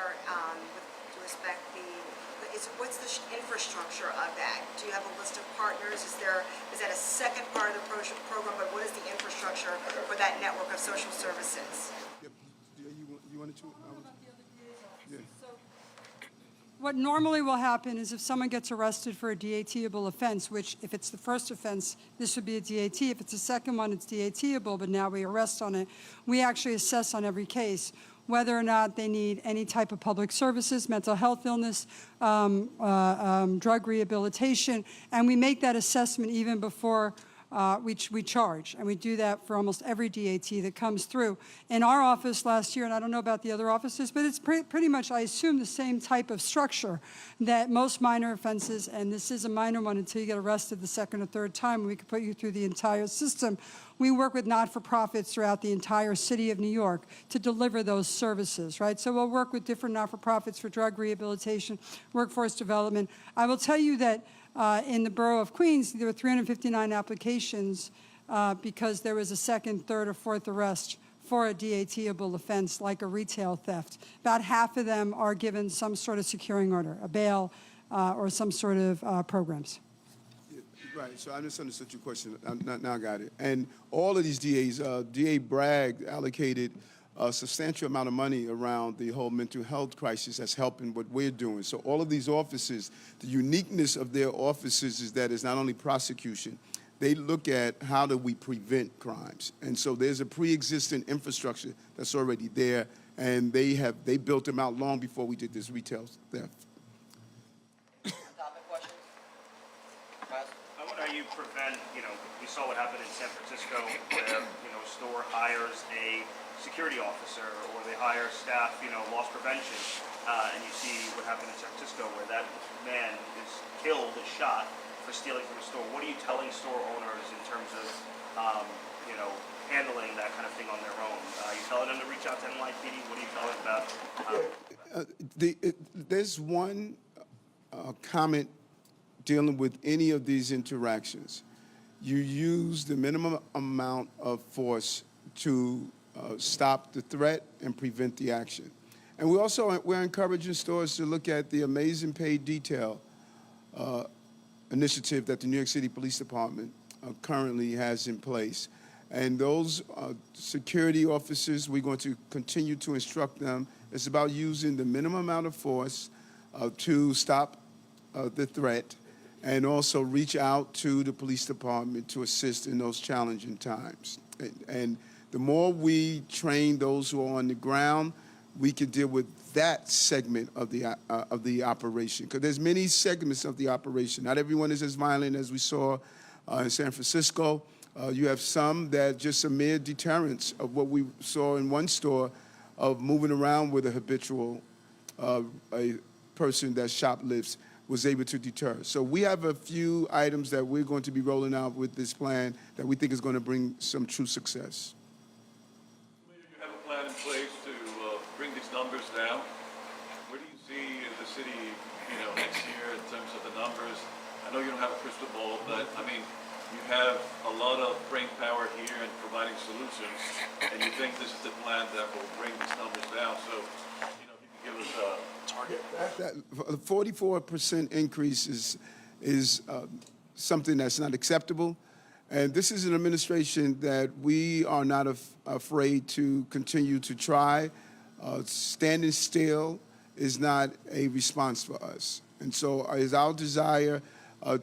with respect, what's the infrastructure of that? Do you have a list of partners? Is that a second part of the program, but what is the infrastructure for that network of social services? Yep. You wanted to? Yeah. What normally will happen is if someone gets arrested for a DAT-able offense, which if it's the first offense, this would be a DAT. If it's the second one, it's DAT-able, but now we arrest on it. We actually assess on every case whether or not they need any type of public services, mental health illness, drug rehabilitation, and we make that assessment even before we charge, and we do that for almost every DAT that comes through. In our office last year, and I don't know about the other offices, but it's pretty much, I assume, the same type of structure that most minor offenses, and this is a minor one until you get arrested the second or third time, and we could put you through the entire system. We work with not-for-profits throughout the entire city of New York to deliver those services, right? So we'll work with different not-for-profits for drug rehabilitation, workforce development. I will tell you that in the borough of Queens, there were 359 applications because there was a second, third, or fourth arrest for a DAT-able offense like a retail theft. About half of them are given some sort of securing order, a bail, or some sort of programs. Right, so I misunderstood your question. Now I got it. And all of these DAs, DA Bragg allocated a substantial amount of money around the whole mental health crisis that's helping what we're doing. So all of these offices, the uniqueness of their offices is that it's not only prosecution, they look at how do we prevent crimes. And so there's a pre-existing infrastructure that's already there, and they built them out long before we did this retail theft. How you prevent, we saw what happened in San Francisco where, a store hires a security officer or they hire staff, loss prevention, and you see what happened in San Francisco where that man is killed, is shot for stealing from a store. What are you telling store owners in terms of, handling that kind of thing on their own? Are you telling them to reach out to NYPD? What are you telling about? There's one comment dealing with any of these interactions, you use the minimum amount of force to stop the threat and prevent the action. And we're encouraging stores to look at the amazing paid detail initiative that the New York City Police Department currently has in place. And those security officers, we're going to continue to instruct them. It's about using the minimum amount of force to stop the threat and also reach out to the police department to assist in those challenging times. And the more we train those who are on the ground, we can deal with that segment of the operation. Because there's many segments of the operation. Not everyone is as violent as we saw in San Francisco. You have some that just a mere deterrence of what we saw in one store of moving around with a habitual a person that shoplifts was able to deter. So we have a few items that we're going to be rolling out with this plan that we think is going to bring some true success. You have a plan in place to bring these numbers down. Where do you see the city, next year in terms of the numbers? I know you don't have a crystal ball, but I mean, you have a lot of brain power here in providing solutions, and you think this is the plan that will bring these numbers down. So, if you can give us a target. That 44% increase is something that's not acceptable. And this is an administration that we are not afraid to continue to try. Standing still is not a response for us. And so it's our desire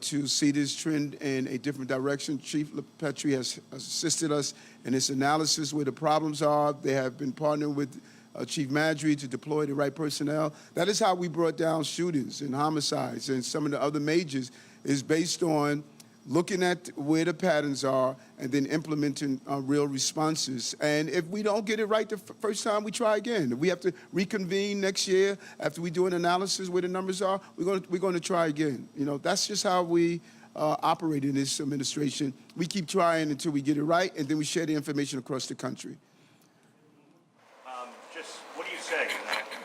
to see this trend in a different direction. Chief LaPetrie has assisted us in this analysis where the problems are. They have been partnering with Chief Madry to deploy the right personnel. That is how we brought down shootings and homicides and some of the other majors, is based on looking at where the patterns are and then implementing real responses. And if we don't get it right the first time, we try again. If we have to reconvene next year after we do an analysis where the numbers are, we're going to try again. That's just how we operate in this administration. We keep trying until we get it right, and then we share the information across the country. Just what do you say?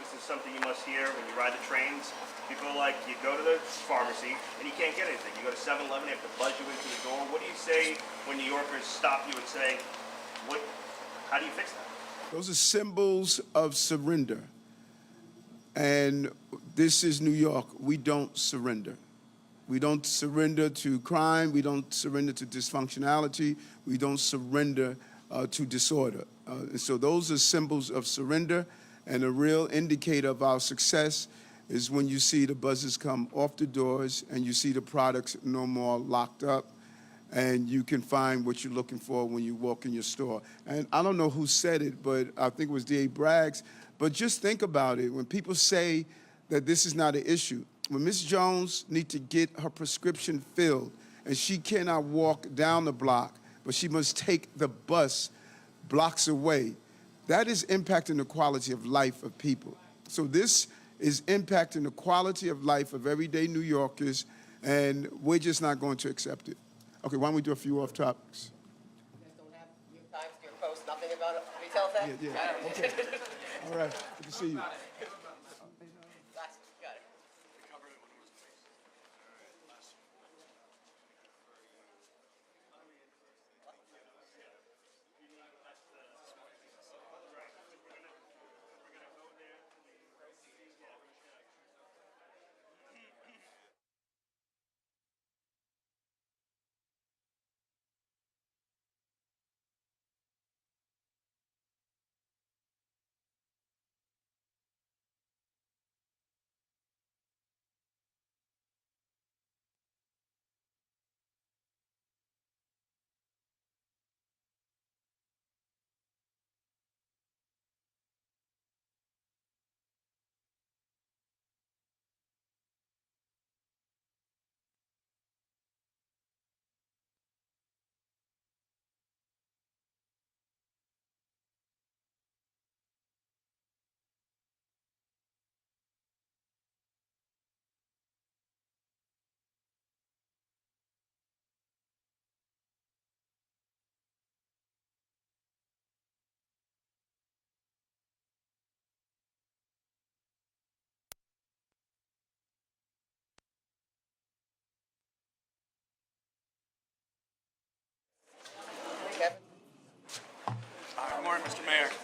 This is something you must hear when you ride the trains. People are like, you go to the pharmacy and you can't get anything. You go to 7-Eleven, they have to buzz you into the door. What do you say when New Yorkers stop you and say, how do you fix that? Those are symbols of surrender. And this is New York. We don't surrender. We don't surrender to crime. We don't surrender to dysfunctionality. We don't surrender to disorder. And so those are symbols of surrender, and a real indicator of our success is when you see the buzzers come off the doors and you see the products no more locked up, and you can find what you're looking for when you walk in your store. And I don't know who said it, but I think it was D.A. Braggs, but just think about it. When people say that this is not an issue, when Ms. Jones needs to get her prescription filled and she cannot walk down the block, but she must take the bus blocks away, that is impacting the quality of life of people. So this is impacting the quality of life of everyday New Yorkers, and we're just not going to accept it. Okay, why don't we do a few off topics? You guys don't have New York Times, New York Post, nothing about retail theft? Yeah, okay. All right, good to see you.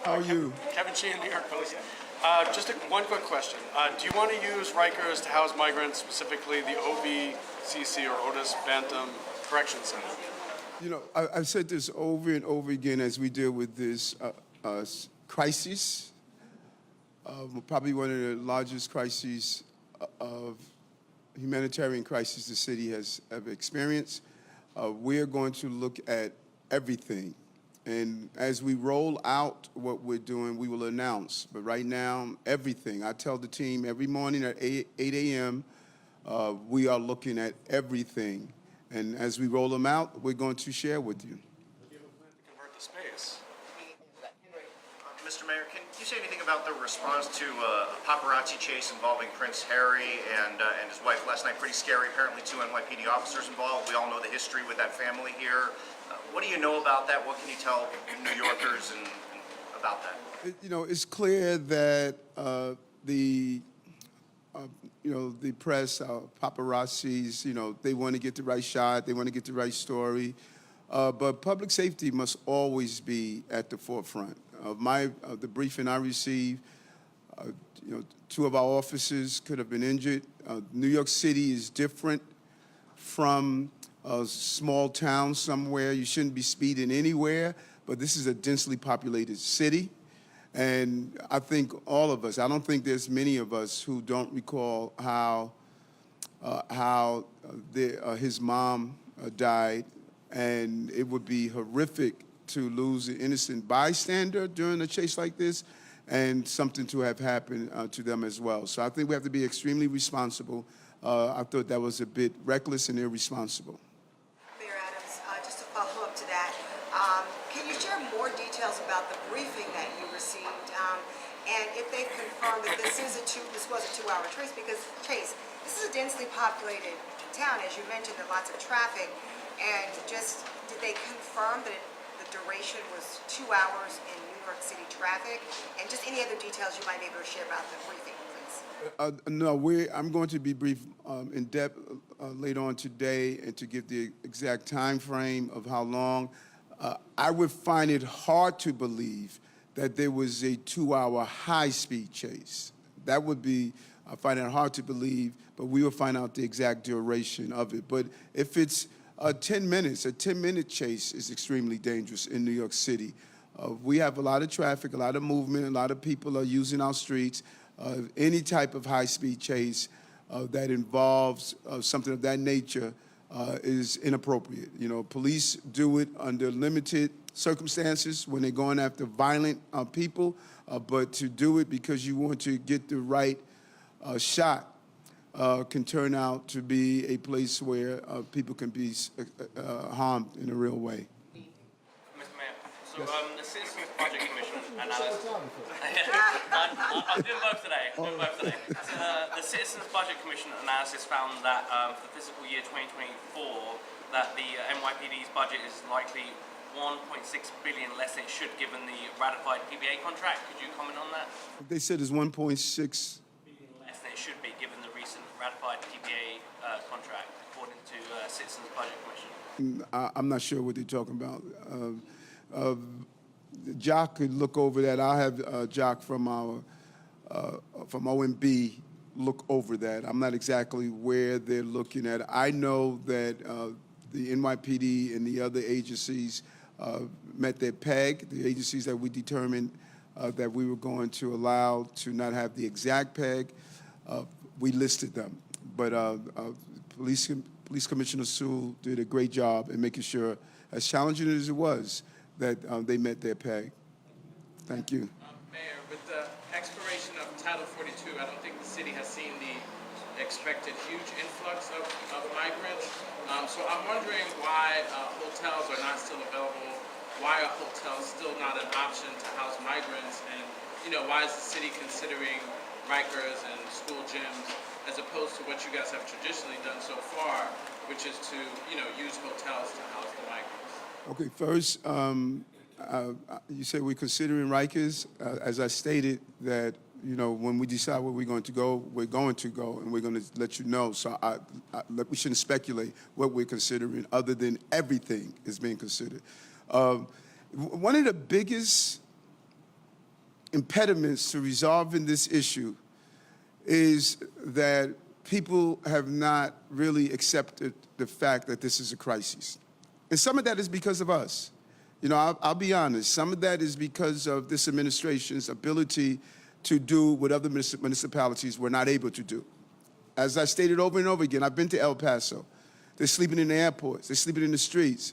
How are you? Kevin Sheehan, New York Post. Just one quick question. Do you want to use Rikers to house migrants, specifically the OBCC or Otis Bantam Correction Center? You know, I've said this over and over again as we deal with this crisis, probably one of the largest crises of humanitarian crisis the city has ever experienced. We're going to look at everything. And as we roll out what we're doing, we will announce. But right now, everything. I tell the team every morning at 8 a.m., we are looking at everything. And as we roll them out, we're going to share with you. Convert the space. Mr. Mayor, can you say anything about the response to a paparazzi chase involving Prince Harry and his wife last night? Pretty scary. Apparently, 2 NYPD officers involved. We all know the history with that family here. What do you know about that? What can you tell New Yorkers and about that? You know, it's clear that the press, paparazzis, they want to get the right shot, they want to get the right story. But public safety must always be at the forefront. The briefing I received, 2 of our officers could have been injured. New York City is different from a small town somewhere. You shouldn't be speeding anywhere, but this is a densely populated city. And I think all of us, I don't think there's many of us who don't recall how his mom died, and it would be horrific to lose an innocent bystander during a chase like this, and something to have happened to them as well. So I think we have to be extremely responsible. I thought that was a bit reckless and irresponsible. Mayor Adams, just to follow up to that, can you share more details about the briefing that you received, and if they've confirmed that this was a 2-hour chase? Because this is a densely populated town, as you mentioned, there are lots of traffic, and just did they confirm that the duration was 2 hours in New York City traffic, and just any other details you might be able to share about the briefing, please? No, I'm going to be brief in depth later on today, and to give the exact time frame of how long. I would find it hard to believe that there was a 2-hour high-speed chase. That would be, I find it hard to believe, but we will find out the exact duration of it. But if it's 10 minutes, a 10-minute chase is extremely dangerous in New York City. We have a lot of traffic, a lot of movement, a lot of people are using our streets. Any type of high-speed chase that involves something of that nature is inappropriate. You know, police do it under limited circumstances when they're going after violent people, but to do it because you want to get the right shot can turn out to be a place where people can be harmed in a real way. Mr. Mayor, so the Citizens Budget Commission analysis. I'm doing both today. So the Citizens Budget Commission analysis found that for the fiscal year 2024, that the NYPD's budget is likely 1.6 billion less than it should, given the ratified PBA contract. Could you comment on that? They said it's 1.6. Less than it should be, given the recent ratified PBA contract, according to Citizens Budget Commission. I'm not sure what they're talking about. Jock could look over that. I'll have Jock from OMB look over that. I'm not exactly where they're looking at. I know that the NYPD and the other agencies met their peg, the agencies that we determined that we were going to allow to not have the exact peg. We listed them. But Police Commissioner Sewell did a great job in making sure, as challenging as it was, that they met their peg. Thank you. Mayor, with the expiration of Title 42, I don't think the city has seen the expected huge influx of migrants. So I'm wondering why hotels are not still available, why are hotels still not an option to house migrants, and why is the city considering Rikers and school gyms as opposed to what you guys have traditionally done so far, which is to use hotels to house the migrants? Okay, first, you said we're considering Rikers. As I stated, that when we decide where we're going to go, and we're going to let you know. So we shouldn't speculate what we're considering, other than everything is being considered. One of the biggest impediments to resolving this issue is that people have not really accepted the fact that this is a crisis. And some of that is because of us. You know, I'll be honest, some of that is because of this administration's ability to do what other municipalities were not able to do. As I stated over and over again, I've been to El Paso. They're sleeping in the airports. They're sleeping in the streets.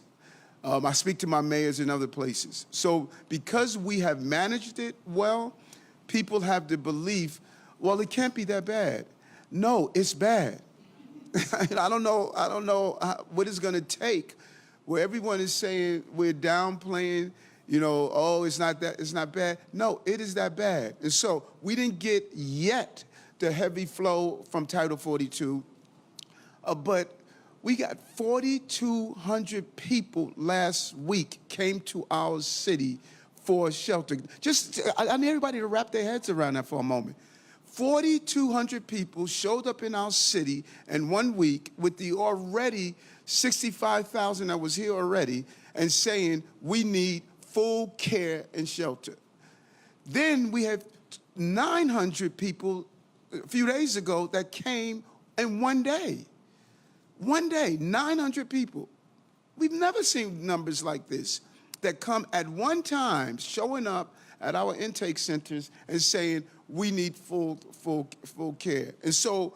I speak to my mayors in other places. So because we have managed it well, people have the belief, well, it can't be that bad. No, it's bad. I don't know what it's going to take where everyone is saying we're downplaying, you know, oh, it's not bad. No, it is that bad. And so we didn't get yet the heavy flow from Title 42, but we got 4,200 people last week came to our city for shelter. I need everybody to wrap their heads around that for a moment. 4,200 people showed up in our city in 1 week with the already 65,000 that was here already and saying we need full care and shelter. Then we had 900 people a few days ago that came in 1 day. 1 day, 900 people. We've never seen numbers like this that come at one time, showing up at our intake centers and saying we need full care. And so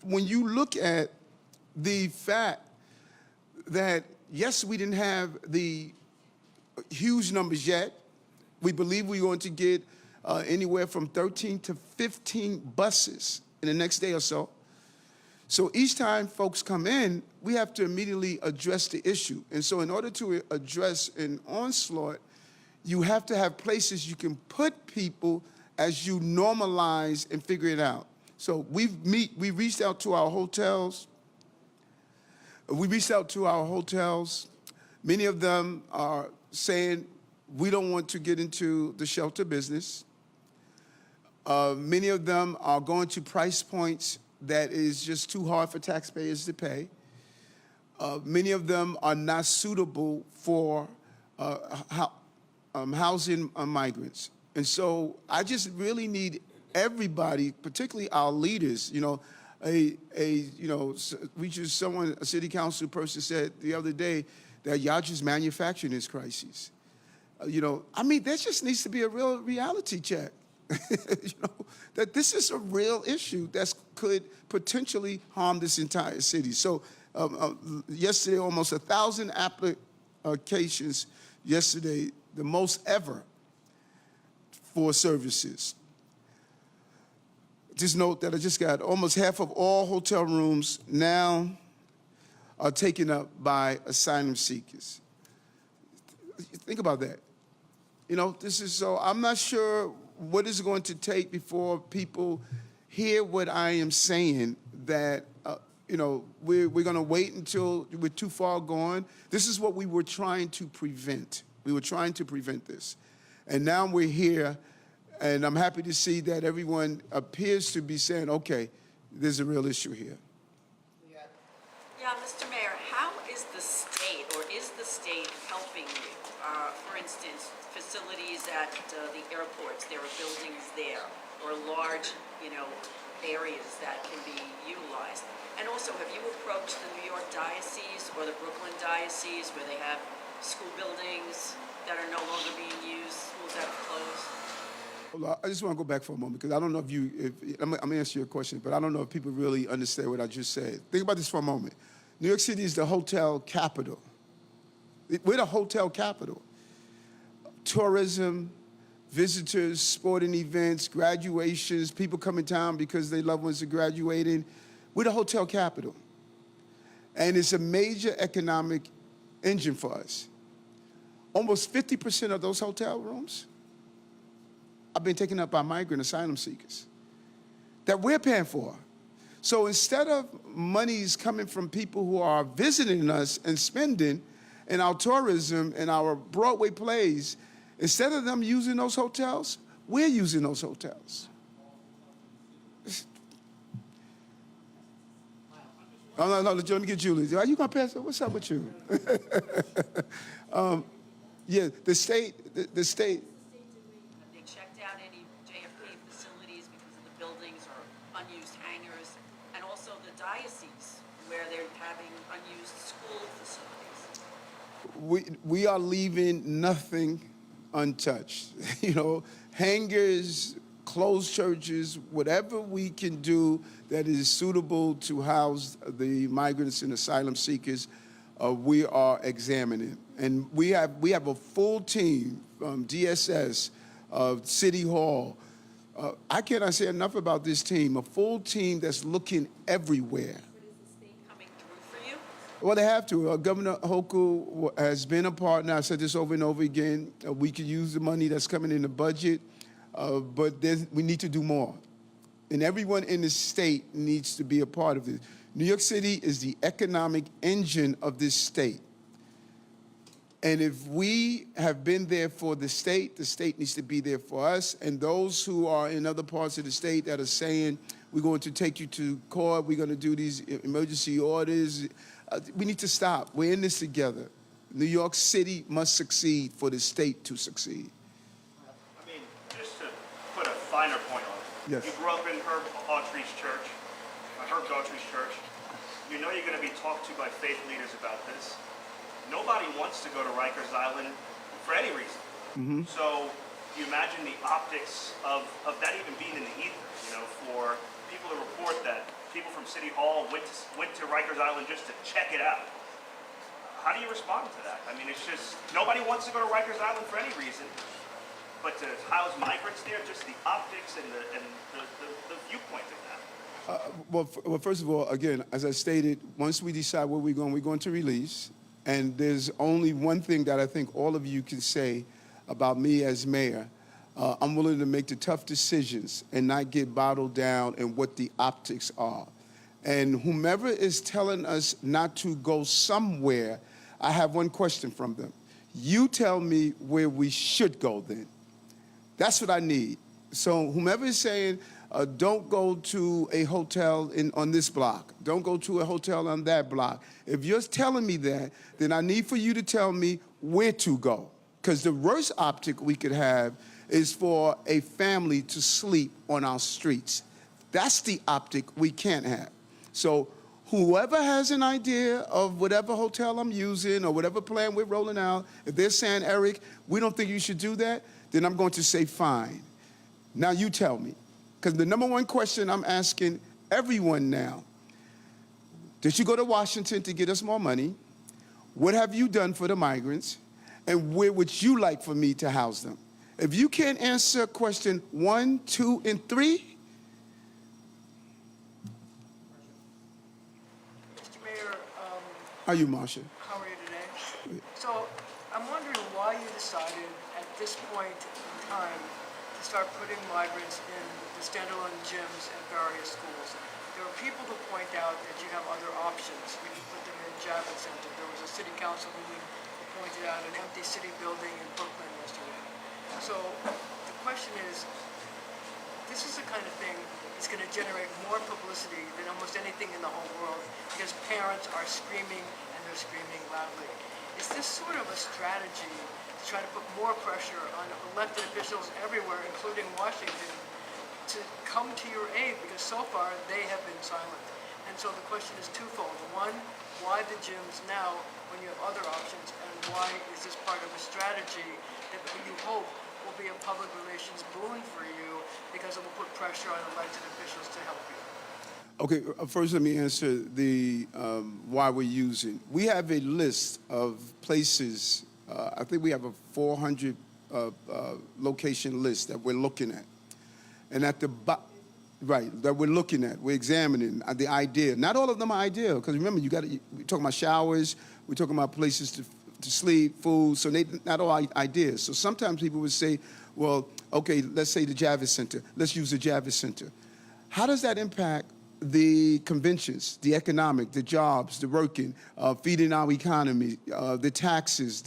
when you look at the fact that, yes, we didn't have the huge numbers yet, we believe we're going to get anywhere from 13 to 15 buses in the next day or so. So each time folks come in, we have to immediately address the issue. And so in order to address an onslaught, you have to have places you can put people as you normalize and figure it out. So we reached out to our hotels. Many of them are saying, we don't want to get into the shelter business. Many of them are going to price points that is just too hard for taxpayers to pay. Many of them are not suitable for housing migrants. And so I just really need everybody, particularly our leaders, you know, a city council person said the other day that y'all just manufacturing this crisis. There just needs to be a real reality check. That this is a real issue that could potentially harm this entire city. So yesterday, almost 1,000 applications yesterday, the most ever for services. Just note that I just got almost half of all hotel rooms now are taken up by asylum seekers. Think about that. I'm not sure what is going to take before people hear what I am saying, that, we're going to wait until we're too far gone. This is what we were trying to prevent. We were trying to prevent this. And now we're here, and I'm happy to see that everyone appears to be saying, okay, there's a real issue here. Yeah, Mr. Mayor, how is the state, or is the state helping you? For instance, facilities at the airports, there are buildings there, or large, areas that can be utilized. And also, have you approached the New York Diocese or the Brooklyn Diocese where they have school buildings that are no longer being used, schools that are closed? Well, I just want to go back for a moment because I don't know I'm going to answer your question, but I don't know if people really understand what I just said. Think about this for a moment. New York City is the hotel capital. We're the hotel capital. Tourism, visitors, sporting events, graduations, people come in town because their loved ones are graduating. We're the hotel capital. And it's a major economic engine for us. Almost 50% of those hotel rooms have been taken up by migrant asylum seekers that we're paying for. So instead of monies coming from people who are visiting us and spending in our tourism and our Broadway plays, instead of them using those hotels, we're using those hotels. No, let me get Julie. Are you going to pass it? What's up with you? Yeah, the state. They checked out school facilities? We are leaving nothing untouched. You know, hangars, closed churches, whatever we can do that is suitable to house the migrants and asylum seekers, we are examining. And we have a full team from DSS, City Hall. I cannot say enough about this team, a full team that's looking everywhere. Coming through for you? Well, they have to. Governor Hochul has been a partner. I said this over and over again. We could use the money that's coming in the budget, but we need to do more. And everyone in the state needs to be a part of this. New York City is the economic engine of this state. And if we have been there for the state needs to be there for us. And those who are in other parts of the state that are saying, we're going to take you to court, we're going to do these emergency orders, we need to stop. We're in this together. New York City must succeed for the state to succeed. I mean, just to put a finer point on it. Yes. You grew up in Herb Daughtry's church. You know you're going to be talked to by faith leaders about this. Nobody wants to go to Rikers Island for any reason. So you imagine the optics of that even being in the ether, you know, for people to report that people from City Hall went to Rikers Island just to check it out. How do you respond to that? I mean, it's just, nobody wants to go to Rikers Island for any reason, but to house migrants there, just the optics and the viewpoint of that. Well, first of all, again, as I stated, once we decide where we're going to release. And there's only one thing that I think all of you can say about me as mayor. I'm willing to make the tough decisions and not get bottled down in what the optics are. And whomever is telling us not to go somewhere, I have one question from them. You tell me where we should go then. That's what I need. So whomever is saying, don't go to a hotel on this block. Don't go to a hotel on that block. If you're telling me that, then I need for you to tell me where to go. Because the worst optic we could have is for a family to sleep on our streets. That's the optic we can't have. So whoever has an idea of whatever hotel I'm using or whatever plan we're rolling out, if they're saying, Eric, we don't think you should do that, then I'm going to say, fine. Now you tell me. Because the number one question I'm asking everyone now, did you go to Washington to get us more money? What have you done for the migrants? And where would you like for me to house them? If you can't answer question 1, 2, and 3. Mr. Mayor, How are you, Marsha? how are you today? So I'm wondering why you decided at this point in time to start putting migrants in the standalone gyms at various schools. There are people who point out that you have other options. You can put them in Javits Center. There was a city council meeting that pointed out an empty city building in Brooklyn yesterday. So the question is, this is the kind of thing that's going to generate more publicity than almost anything in the whole world because parents are screaming and they're screaming loudly. Is this sort of a strategy to try to put more pressure on elected officials everywhere, including Washington, to come to your aid, because so far they have been silent? And so the question is twofold. One, why the gyms now when you have other options, and why is this part of a strategy that you hope will be a public relations boon for you because it will put pressure on elected officials to help you? Okay, first let me answer the why we're using. We have a list of places, I think we have a 400 location list that we're looking at. And at the right, that we're looking at, we're examining the idea. Not all of them are ideal, because remember, we're talking about showers, we're talking about places to sleep, food, so they not all ideas. So sometimes people would say, well, okay, let's say the Javits Center. Let's use the Javits Center. How does that impact the conventions, the economic, the jobs, the working, feeding our economy, the taxes,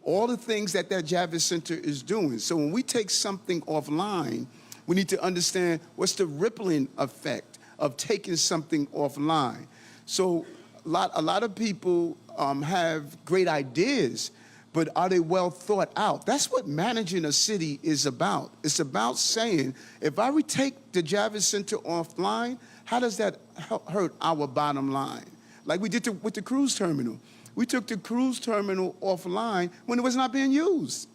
all the things that Javits Center is doing? So when we take something offline, we need to understand what's the rippling effect of taking something offline. So a lot of people have great ideas, but are they well thought out? That's what managing a city is about. It's about saying, if I retake the Javits Center offline, how does that hurt our bottom line? like we did with the cruise terminal. We took the cruise terminal offline when it was not being used.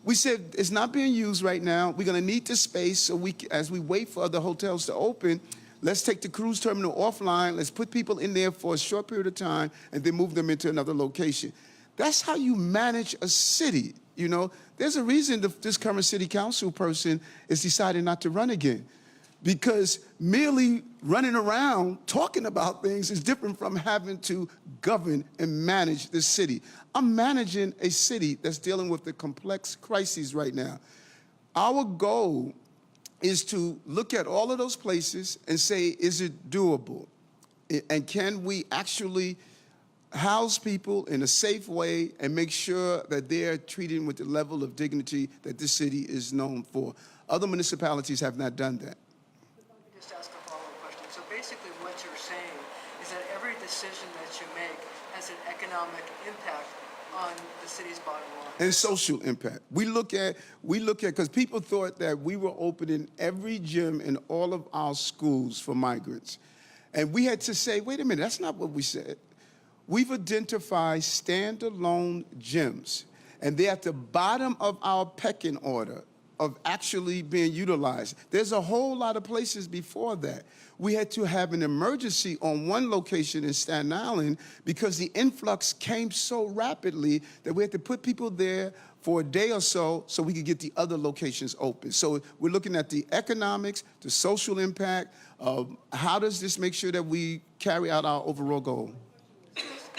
We said, it's not being used right now. We're going to need the space, so as we wait for other hotels to open, let's take the cruise terminal offline, let's put people in there for a short period of time, and then move them into another location. That's how you manage a city, you know? There's a reason this current city council person is deciding not to run again, because merely running around talking about things is different from having to govern and manage the city. I'm managing a city that's dealing with the complex crises right now. Our goal is to look at all of those places and say, is it doable? And can we actually house people in a safe way and make sure that they're treated with the level of dignity that this city is known for? Other municipalities have not done that. Just ask a follow-up question. So basically what you're saying is that every decision that you make has an economic impact on the city's bottom line. And social impact. We look at, because people thought that we were opening every gym in all of our schools for migrants. And we had to say, wait a minute, that's not what we said. We've identified standalone gyms, and they're at the bottom of our pecking order of actually being utilized. There's a whole lot of places before that. We had to have an emergency on one location in Staten Island because the influx came so rapidly that we had to put people there for a day or so we could get the other locations open. So we're looking at the economics, the social impact, how does this make sure that we carry out our overall goal?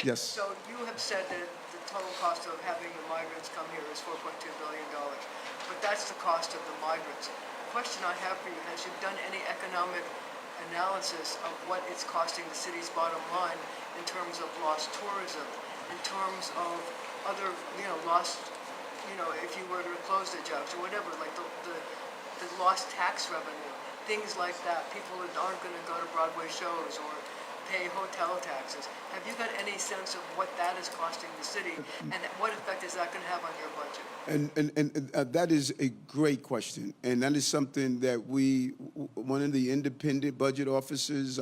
Yes. So you have said that the total cost of having the migrants come here is $4.2 billion, but that's the cost of the migrants. The question I have for you, has you done any economic analysis of what it's costing the city's bottom line in terms of lost tourism, in terms of other, lost, if you were to close the jobs or whatever, like the lost tax revenue, things like that. People that aren't going to go to Broadway shows or pay hotel taxes. Have you got any sense of what that is costing the city, and what effect is that going to have on your budget? And that is a great question, and that is something that one of the independent budget officers,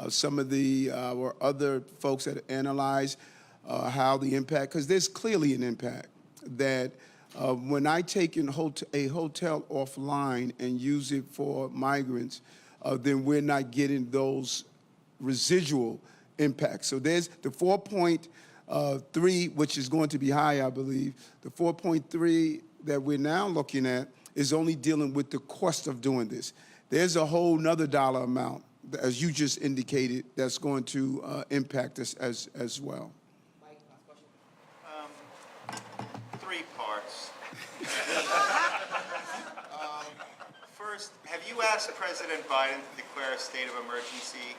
some of our other folks that analyze how the impact, because there's clearly an impact that when I take a hotel offline and use it for migrants, then we're not getting those residual impact. So there's the 4.3, which is going to be high, I believe. The 4.3 that we're now looking at is only dealing with the cost of doing this. There's a whole nother dollar amount, as you just indicated, that's going to impact us as well. Mike, last question. 3 parts. First, have you asked President Biden to declare a state of emergency?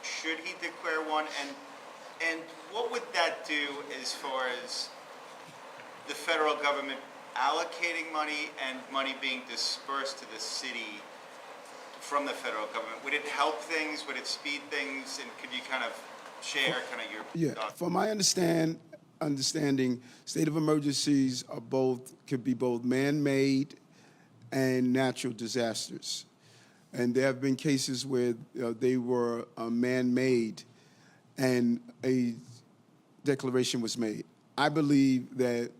Should he declare one, and what would that do as far as the federal government allocating money and money being dispersed to the city from the federal government? Would it help things? Would it speed things? And could you kind of share your thoughts? From my understanding, state of emergencies could be both man-made and natural disasters. And there have been cases where they were man-made and a declaration was made. I believe that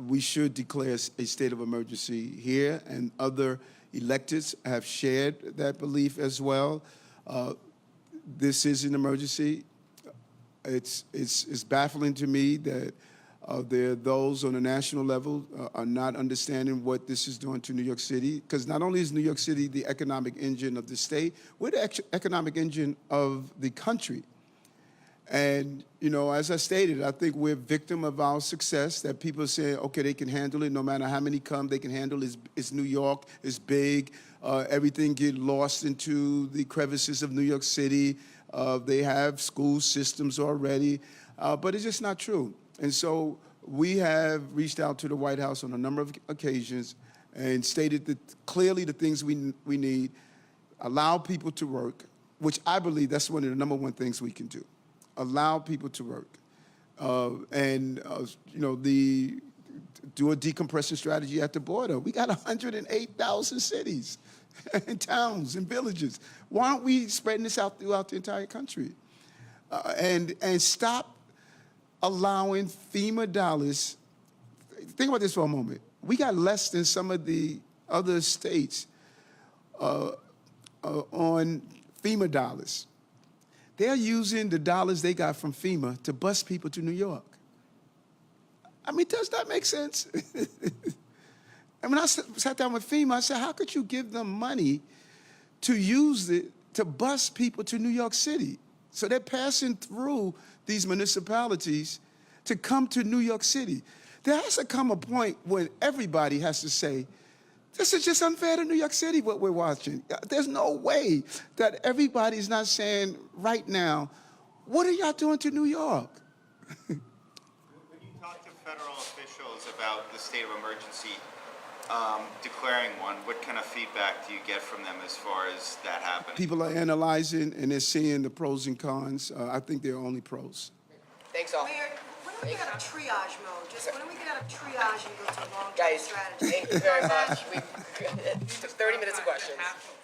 we should declare a state of emergency here, and other electeds have shared that belief as well. This is an emergency. It's baffling to me that there are those on a national level are not understanding what this is doing to New York City, because not only is New York City the economic engine of the state, we're the economic engine of the country. And, as I stated, I think we're a victim of our success, that people are saying, okay, they can handle it, no matter how many come, they can handle it. It's New York, it's big, everything get lost into the crevices of New York City. They have school systems already, but it's just not true. And so we have reached out to the White House on a number of occasions and stated that clearly the things we need, allow people to work, which I believe that's one of the number one things we can do, allow people to work. Do a decompression strategy at the border. We got 108,000 cities and towns and villages. Why aren't we spreading this out throughout the entire country? and stop allowing FEMA dollars. Think about this for a moment. We got less than some of the other states on FEMA dollars. They're using the dollars they got from FEMA to bus people to New York. I mean, does that make sense? And when I sat down with FEMA, I said, how could you give them money to use it to bus people to New York City? So they're passing through these municipalities to come to New York City. There has to come a point when everybody has to say, this is just unfair to New York City, what we're watching. There's no way that everybody's not saying right now, what are y'all doing to New York? When you talk to federal officials about the state of emergency, declaring one, what kind of feedback do you get from them as far as that happening? People are analyzing and they're seeing the pros and cons. I think they're only pros. Thanks all. Mayor, when do we get out of triage mode? Just when do we get out of triage and go to long-term Guys, strategy? thank you very much. We took 30 minutes of questions. Half of